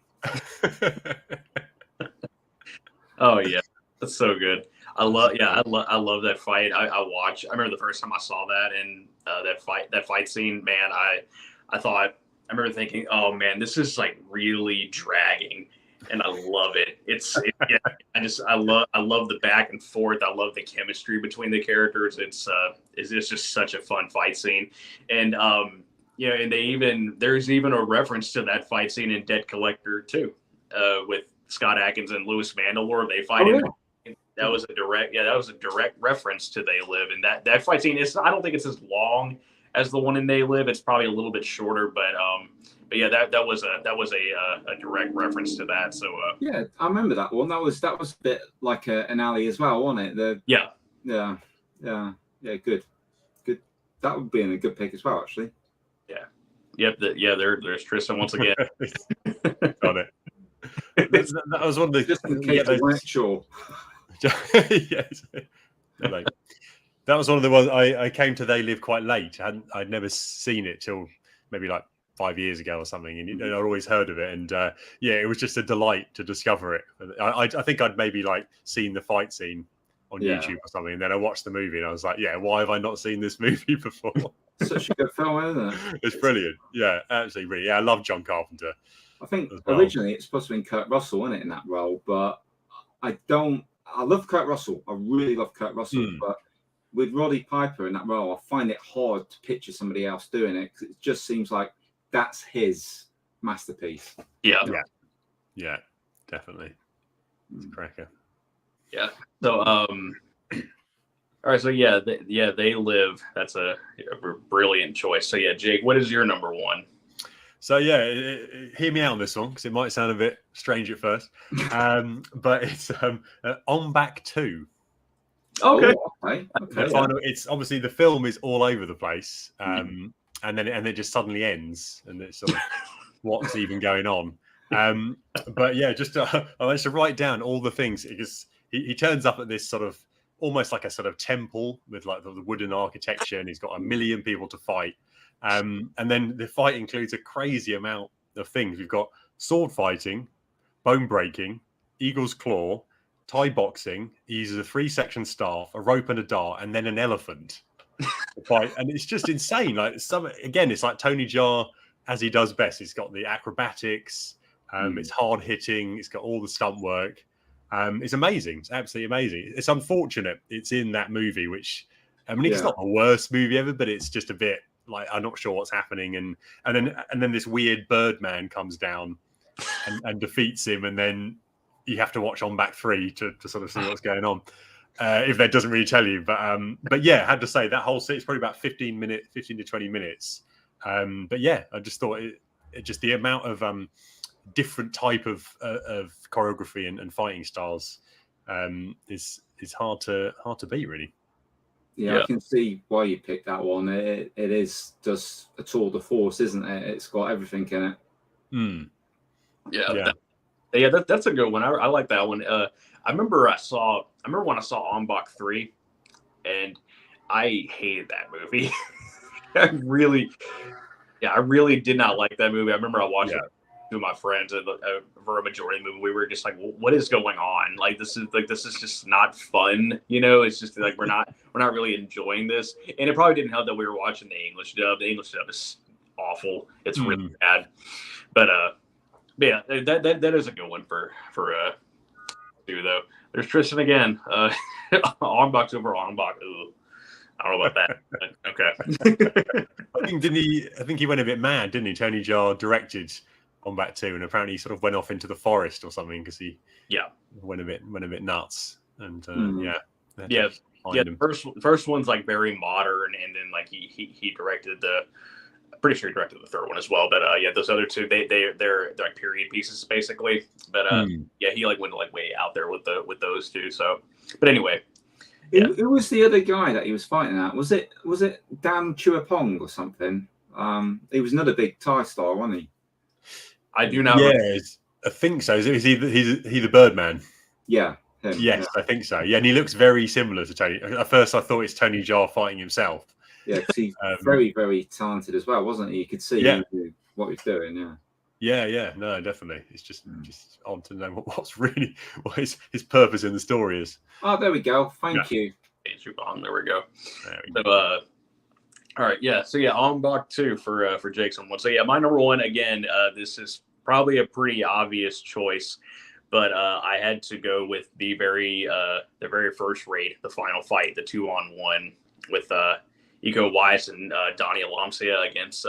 Oh yeah, that's so good. I love that fight. I remember the first time I saw that, and that fight scene, man, I remember thinking, oh man, this is like really dragging, and I love it. I love the back and forth. I love the chemistry between the characters. It's just such a fun fight scene, and and there's even a reference to that fight scene in Debt Collector 2, with Scott Adkins and Louis Mandylor. They fight in. That was a direct reference to They Live, and that fight scene I don't think it's as long as the one in They Live. It's probably a little bit shorter, but that was a direct reference to that. So I remember that one. That was a bit like an alley as well, wasn't it? Yeah. Good. That would be a good pick as well, actually. Yeah. Yep. There's Tristan once again. Got it. That was one of the. Just in case I weren't sure. Yes. That was one of the ones I came to They Live quite late. I'd never seen it till maybe like 5 years ago or something, and I'd always heard of it. And it was just a delight to discover it. I think I'd maybe seen the fight scene on YouTube or something, and then I watched the movie and I was like, why have I not seen this movie before? Such a good film, isn't it? It's brilliant. Yeah, absolutely brilliant. I love John Carpenter. I think originally it's supposed to be Kurt Russell in it, in that role, but I love Kurt Russell. I really love Kurt Russell, but with Roddy Piper in that role, I find it hard to picture somebody else doing it, 'cause it just seems like that's his masterpiece. Yeah. Yeah, definitely. It's a cracker. Yeah. So, all right. So they live. That's a brilliant choice. So yeah, Jake, what is your number one? So yeah, hear me out on this one because it might sound a bit strange at first, but it's On Back 2. Okay. The final. It's obviously the film is all over the place, and then it just suddenly ends, and it's sort of what's even going on. But yeah, just I managed to write down all the things because he turns up at this sort of almost like a sort of temple with like the wooden architecture, and he's got 1 million people to fight. And then the fight includes a crazy amount of things. We've got sword fighting, bone breaking, eagle's claw, Thai boxing. He uses a 3-section staff, a rope and a dart, and then an elephant to fight. And it's just insane. Like it's like Tony Jaa as he does best. He's got the acrobatics. It's hard hitting. It's got all the stunt work. It's amazing. It's absolutely amazing. It's unfortunate it's in that movie, which it's not the worst movie ever, but it's just a bit like I'm not sure what's happening. And then this weird Birdman comes down and defeats him, and then you have to watch On Back 3 to sort of see what's going on. If that doesn't really tell you, but yeah, I had to say that whole scene is probably about 15 to 20 minutes. But yeah, I just thought it just the amount of different type of choreography and fighting styles is hard to beat, really. Yeah, I can see why you picked that one. It is just a tour de force, isn't it? It's got everything in it. That's a good one. I like that one. I remember when I saw On Bak 3, and I hated that movie. I really did not like that movie. I remember I watched it with my friends, and for a majority of the movie, we were just like, "What is going on? Like, this is just not fun." You know, it's just like we're not really enjoying this. And it probably didn't help that we were watching the English dub. The English dub is awful. It's really bad. But yeah, that is a good one for do though. There's Tristan again. Armbach's over Armbach. Ooh. I don't know about that. Okay. I think he went a bit mad, didn't he? Tony Jaa directed On Back 2, and apparently he sort of went off into the forest or something because he went a bit nuts. And the first one's like very modern, and then like he directed pretty sure he directed the third one as well. But those other two they're like period pieces basically. But he like went like way out there with those two. So, but anyway. Yeah. Who was the other guy that he was fighting at? Was it Dan Chuapong or something? He was another big Thai star, wasn't he? I do not. Yeah, I think so. Is he the Birdman? Yeah. Him, yes, I think so. Yeah, and he looks very similar to Tony. At first, I thought it's Tony Jaa fighting himself. Yeah, because he's very, very talented as well, wasn't he? You could see what he's doing. Yeah, no, definitely. It's just odd to know what his purpose in the story is. Oh, there we go. Thank you. There we go. So, all right, yeah. So yeah, On Bak 2 for Jake's one. So yeah, my number one again. This is probably a pretty obvious choice, but I had to go with the very first raid, the final fight, the 2-on-1 with Iko Uwais and Donnie Alamsia against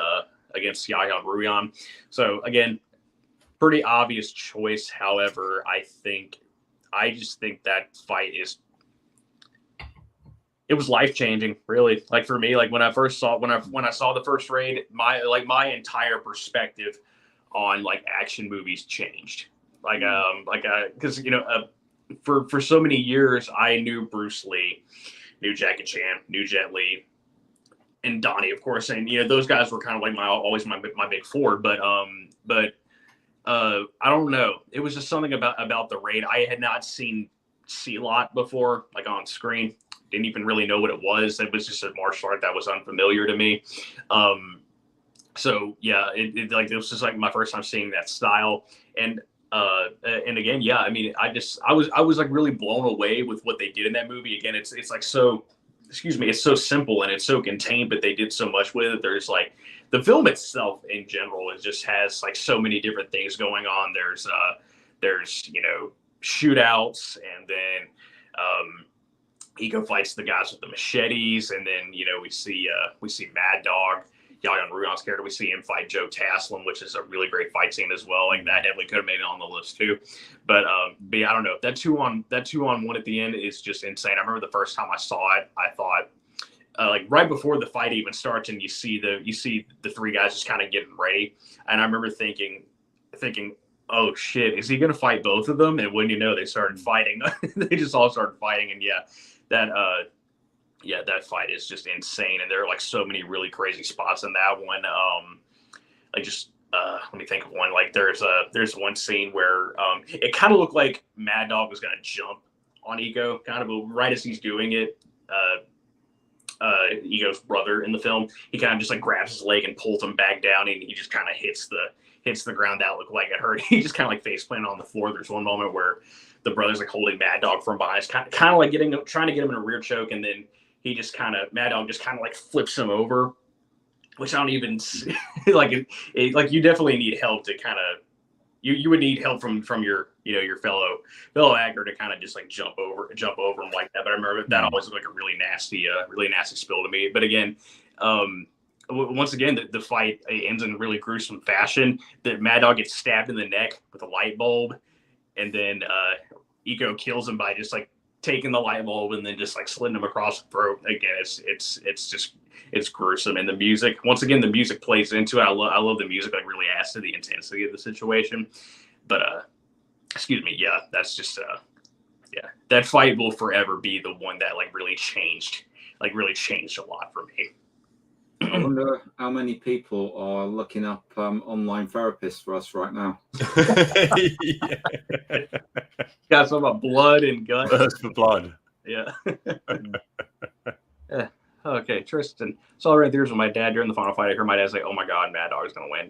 Yayan Ruyan. So again, pretty obvious choice. However, I just think that fight it was life changing, really. Like for me, like when I saw the first raid, my entire perspective on like action movies changed. Because for so many years I knew Bruce Lee, knew Jackie Chan, knew Jet Li, and Donnie, of course, and those guys were kind of like always my big four. But I don't know. It was just something about the raid. I had not seen C-Lot before, like on screen. Didn't even really know what it was. It was just a martial art that was unfamiliar to me. So yeah, it was just like my first time seeing that style. And again, yeah, I mean, I was like really blown away with what they did in that movie. Again, it's like so. Excuse me, it's so simple and it's so contained, but they did so much with it. There's like the film itself in general, it just has like so many different things going on. There's shootouts, and then Ego fights the guys with the machetes, and then we see Mad Dog, Yayan Ruon's character. We see him fight Joe Taslim, which is a really great fight scene as well. Like that definitely could have made it on the list too. But yeah, I don't know. That two on one at the end is just insane. I remember the first time I saw it, I thought like right before the fight even starts, and you see the three guys just kind of getting ready, and I remember thinking, oh shit, is he gonna fight both of them? And when they started fighting, they just all started fighting, and that fight is just insane. And there are like so many really crazy spots in that one. Let me think of one. Like there's one scene where it kind of looked like Mad Dog was gonna jump on Ego, kind of right as he's doing it. Ego's brother in the film, he kind of just like grabs his leg and pulls him back down, and he just kind of hits the ground. That looked like it hurt. He just kind of like face planted on the floor. There's one moment where the brother's like holding Mad Dog from behind, kind of like trying to get him in a rear choke, and then Mad Dog just kind of like flips him over, which I don't even like. Like you definitely need help to kind of you would need help from your your fellow actor to kind of just like jump over him like that. But I remember that always looked like a really nasty spill to me. But again, once again, the fight ends in a really gruesome fashion. That Mad Dog gets stabbed in the neck with a light bulb, and then Ego kills him by just like taking the light bulb and then just like slitting him across the throat. Again, it's gruesome. And the music, once again, the music plays into it. I love the music, like really adds to the intensity of the situation. But excuse me, yeah, that's just that fight will forever be the one that like really changed a lot for me. I wonder how many people are looking up online therapists for us right now. Got some about blood and guts. Thirst for blood. Yeah. Yeah. Okay, Tristan. So I read there's with my dad during the final fight. I heard my dad say, "Oh my God, Mad Dog's gonna win."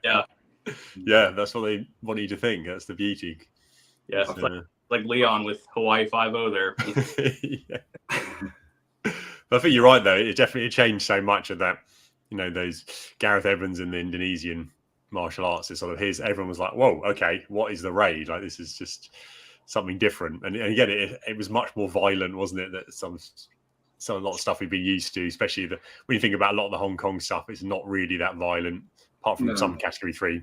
Yeah. Yeah, that's what they want you to think. That's the beauty. Yeah, like Leon with Hawaii 5-0 there. But I think you're right, though. It definitely changed so much of that. Those Gareth Evans in the Indonesian martial arts. It's sort of everyone was like, "Whoa, okay, what is the raid? Like this is just something different." And again, it was much more violent, wasn't it? That a lot of stuff we've been used to, especially when you think about a lot of the Hong Kong stuff, it's not really that violent, apart from some Category 3.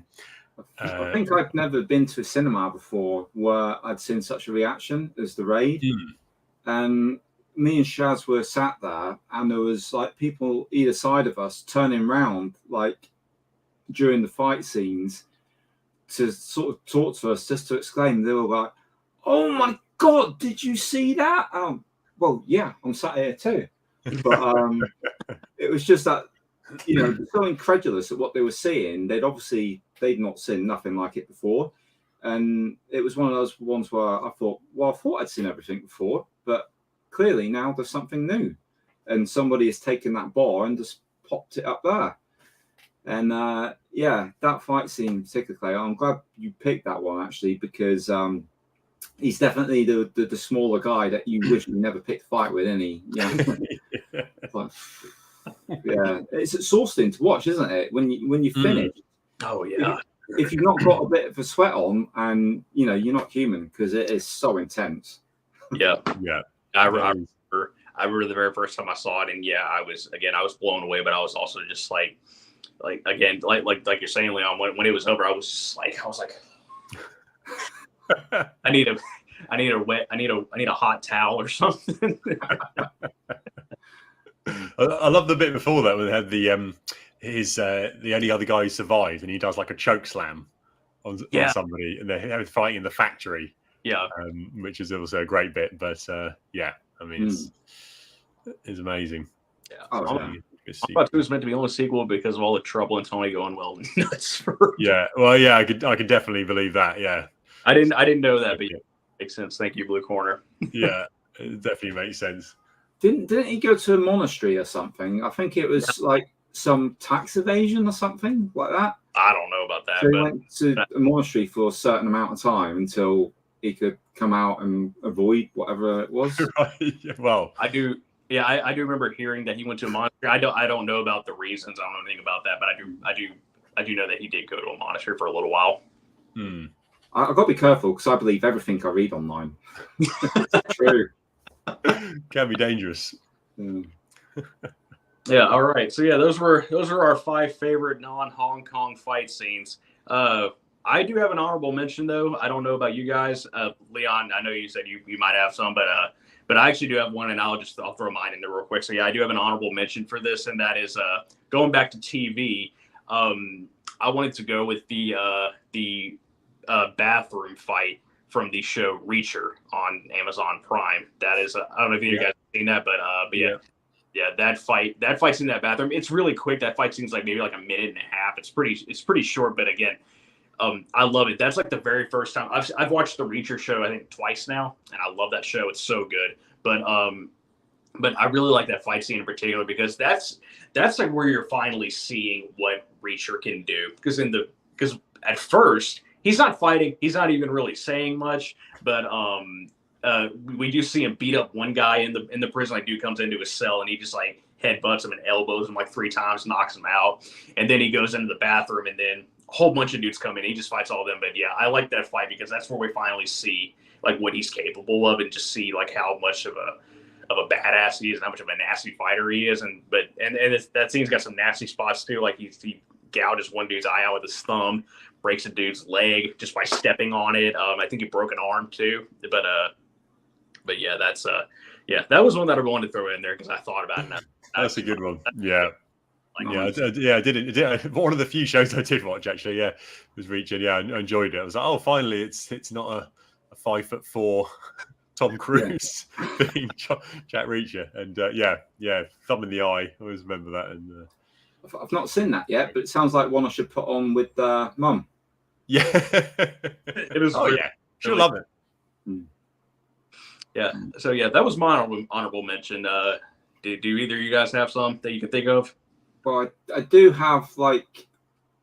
I think I've never been to a cinema before where I'd seen such a reaction as the raid. And me and Shaz were sat there, and there was like people either side of us turning around like during the fight scenes to sort of talk to us, just to exclaim. They were like, "Oh my God, did you see that?" Well, yeah, I'm sat here too. But it was just that, so incredulous at what they were seeing. They'd not seen nothing like it before. And it was one of those ones where I thought I'd seen everything before, but clearly now there's something new. And somebody has taken that bar and just popped it up there. And that fight scene particularly, I'm glad you picked that one actually, because he's definitely the smaller guy that you wish you never picked a fight with, isn't he? Yeah. But, yeah, it's exhausting to watch, isn't it? When you finish. Oh yeah. If you've not got a bit of a sweat on, and you're not human, because it is so intense. Yeah. Yeah. I remember the very first time I saw it, and I was blown away, but I was also just like you're saying, Leon, when it was over, I was like I need a hot towel or something. I love the bit before that when they had the only other guy who survived, and he does like a choke slam on somebody, and they're fighting in the factory. Yeah, which is also a great bit. But I mean, it's amazing. Yeah, I thought it was meant to be on a sequel because of all the trouble and Tony going well nuts. I could definitely believe that. Yeah, I didn't know that, but it makes sense. Thank you, Blue Corner. Yeah, it definitely makes sense. Didn't he go to a monastery or something? I think it was like some tax evasion or something like that. I don't know about that. So he went to a monastery for a certain amount of time until he could come out and avoid whatever it was. Right. Well, I do. Yeah, I do remember hearing that he went to a monastery. I don't know about the reasons. I don't know anything about that, but I do know that he did go to a monastery for a little while. I've got to be careful because I believe everything I read online. True. Can be dangerous. Yeah. All right. So yeah, those were our 5 favorite non-Hong Kong fight scenes. I do have an honorable mention though. I don't know about you guys, Leon. I know you said you might have some, but I actually do have one, and I'll throw mine in there real quick. So yeah, I do have an honorable mention for this, and that is going back to TV. I wanted to go with the bathroom fight from the show Reacher on Amazon Prime. That is, I don't know if you guys have seen that, but yeah. Yeah, that fight's in that bathroom. It's really quick. That fight seems like maybe like a minute and a half. It's pretty short, but again, I love it. That's like the very first time I've watched the Reacher show, I think twice now, and I love that show. It's so good. But I really like that fight scene in particular because that's like where you're finally seeing what Reacher can do. Because at first he's not fighting, he's not even really saying much, but we do see him beat up one guy in the prison. Like, dude comes into his cell and he just like headbutts him and elbows him like 3 times, knocks him out, and then he goes into the bathroom, and then a whole bunch of dudes come in. He just fights all of them. But yeah, I like that fight because that's where we finally see like what he's capable of, and just see like how much of a badass he is and how much of a nasty fighter he is. And that scene's got some nasty spots too. Like he gouges one dude's eye out with his thumb, breaks a dude's leg just by stepping on it. I think he broke an arm too. But yeah, that was one that I wanted to throw in there because I thought about it. That's a good one. Yeah. I did. One of the few shows I did watch, actually, was Reacher. Yeah, I enjoyed it. I was like, oh, finally, it's not a 5'4" Tom Cruise being Jack Reacher. And thumb in the eye. I always remember that. And I've not seen that yet, but it sounds like one I should put on with Mum. Yeah, it was. Oh yeah, she'll love it. Yeah. So yeah, that was my honorable mention. Do either of you guys have some that you can think of? Well, I do have like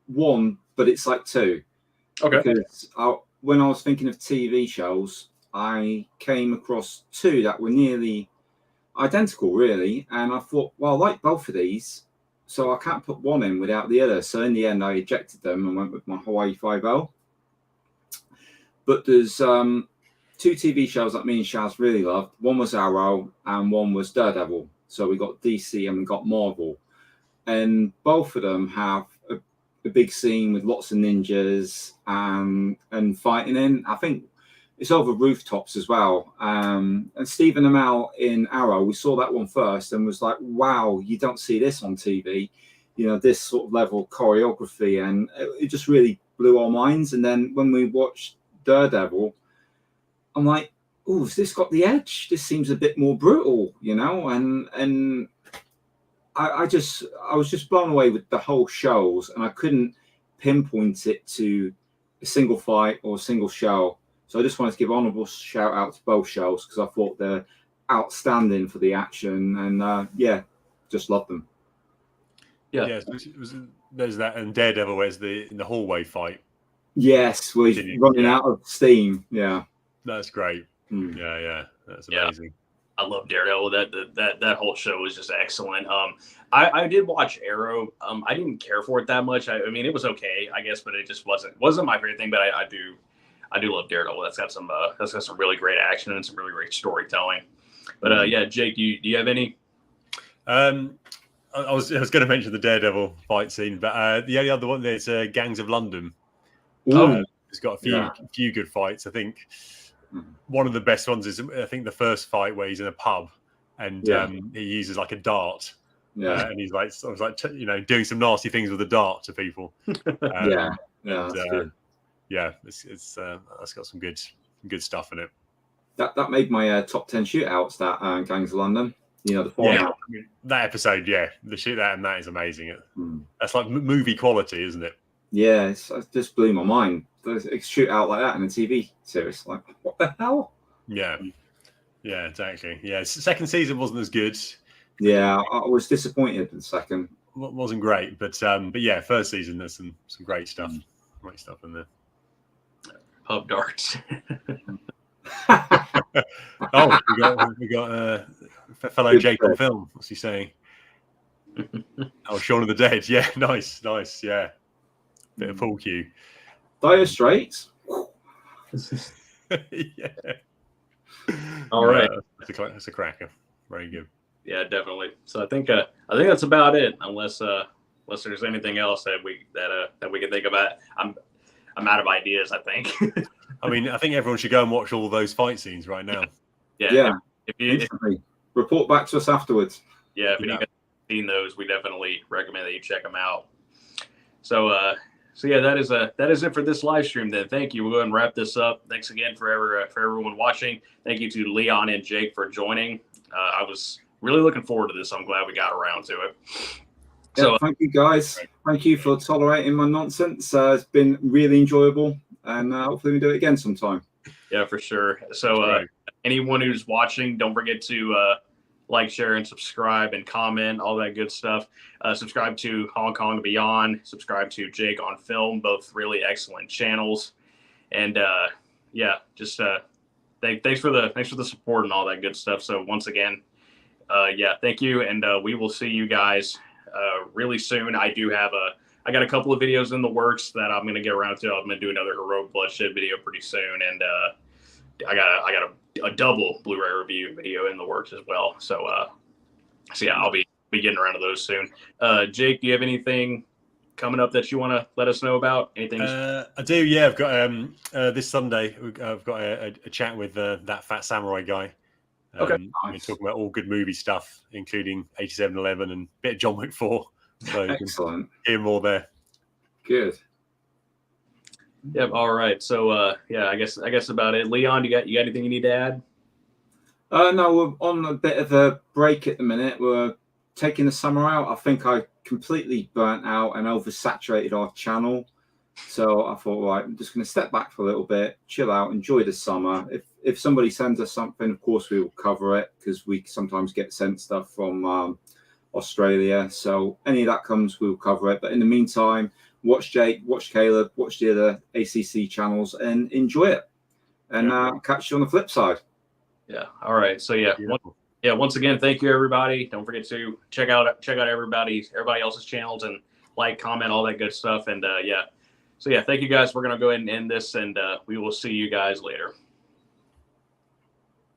one, but it's like 2. Okay. Because when I was thinking of TV shows, I came across 2 that were nearly identical, really. And I thought, well, I like both of these, so I can't put one in without the other. So in the end, I ejected them and went with my Hawaii Five-0. But there's 2 TV shows that me and Shaz really loved. One was Arrow and one was Daredevil. So we got DC and we got Marvel. And both of them have a big scene with lots of ninjas and fighting in. I think it's over rooftops as well. And Stephen Amell in Arrow, we saw that one first and was like, wow, you don't see this on TV. You know, this sort of level of choreography. And it just really blew our minds. And then when we watched Daredevil, I'm like, oh, has this got the edge? This seems a bit more brutal, you know? And I was just blown away with the whole shows, and I couldn't pinpoint it to a single fight or a single show. So I just wanted to give honorable shout out to both shows because I thought they're outstanding for the action, and just love them. Yeah, there's that, and Daredevil, where's in the hallway fight. Yes, where he's running out of steam. Yeah, that's great. Yeah, that's amazing. I love Daredevil. That whole show was just excellent. I did watch Arrow. I didn't care for it that much. I mean, it was okay, I guess, but it just wasn't my favorite thing. But I do love Daredevil. That's got some really great action and some really great storytelling. But Jake, do you have any? I was going to mention the Daredevil fight scene, but the only other one there's Gangs of London. It's got a few good fights. I think one of the best ones is, I think, the first fight where he's in a pub and he uses like a dart. And he's like, doing some nasty things with a dart to people. It's got some good stuff in it. That made my top 10 shootouts. That Gangs of London. You know, the I mean, that episode, the shootout and that is amazing. That's like movie quality, isn't it? Yeah, it just blew my mind. A shootout like that in a TV series, like what the hell? Yeah, exactly. Yeah, second season wasn't as good. Yeah, I was disappointed in the second. Wasn't great, but yeah, first season there's some great stuff. Great stuff in there. Pub darts. Oh, we got fellow good Jake on film. What's he saying? Oh, Shaun of the Dead. Yeah, nice. Yeah, bit of pool cue. Dire Straits. Yeah. All right. It's a cracker. Very good. Yeah, definitely. So I think that's about it. Unless there's anything else that we can think about. I'm out of ideas, I think. I mean, I think everyone should go and watch all those fight scenes right now. Yeah. If report back to us afterwards. Yeah, if you guys have seen those, we definitely recommend that you check them out. So yeah, that is it for this live stream. Then thank you. We'll go ahead and wrap this up. Thanks again for everyone watching. Thank you to Leon and Jake for joining. I was really looking forward to this. I'm glad we got around to it. So thank you guys. Thank you for tolerating my nonsense. It's been really enjoyable, and hopefully we do it again sometime. Yeah, for sure. So anyone who's watching, don't forget to like, share, and subscribe, and comment, all that good stuff. Subscribe to Hong Kong Beyond. Subscribe to Jake on Film, both really excellent channels. And just thanks for the support and all that good stuff. So once again, thank you, and we will see you guys really soon. I got a couple of videos in the works that I'm gonna get around to. I'm gonna do another Heroic Bloodshed video pretty soon, and I got a double Blu-ray review video in the works as well. So yeah, I'll be getting around to those soon. Jake, do you have anything coming up that you want to let us know about? Anything? I do. Yeah, I've got this Sunday. I've got a chat with that Fat Samurai guy. Okay. We're talking about all good movie stuff, including 8711 and a bit of John Wick 4. So excellent. Hear more there. Good. Yep. All right. So I guess about it. Leon, you got anything you need to add? No, we're on a bit of a break at the minute. We're taking the summer out. I think I completely burnt out and oversaturated our channel. So I thought, right, I'm just going to step back for a little bit, chill out, enjoy the summer. If somebody sends us something, of course we will cover it, because we sometimes get sent stuff from Australia. So any of that comes, we'll cover it. But in the meantime, watch Jake, watch Kaleb, watch the other ACC channels, and enjoy it. And catch you on the flip side. Yeah. All right. So once again, thank you, everybody. Don't forget to check out everybody else's channels, and like, comment, all that good stuff. And so thank you guys. We're gonna go ahead and end this, and we will see you guys later.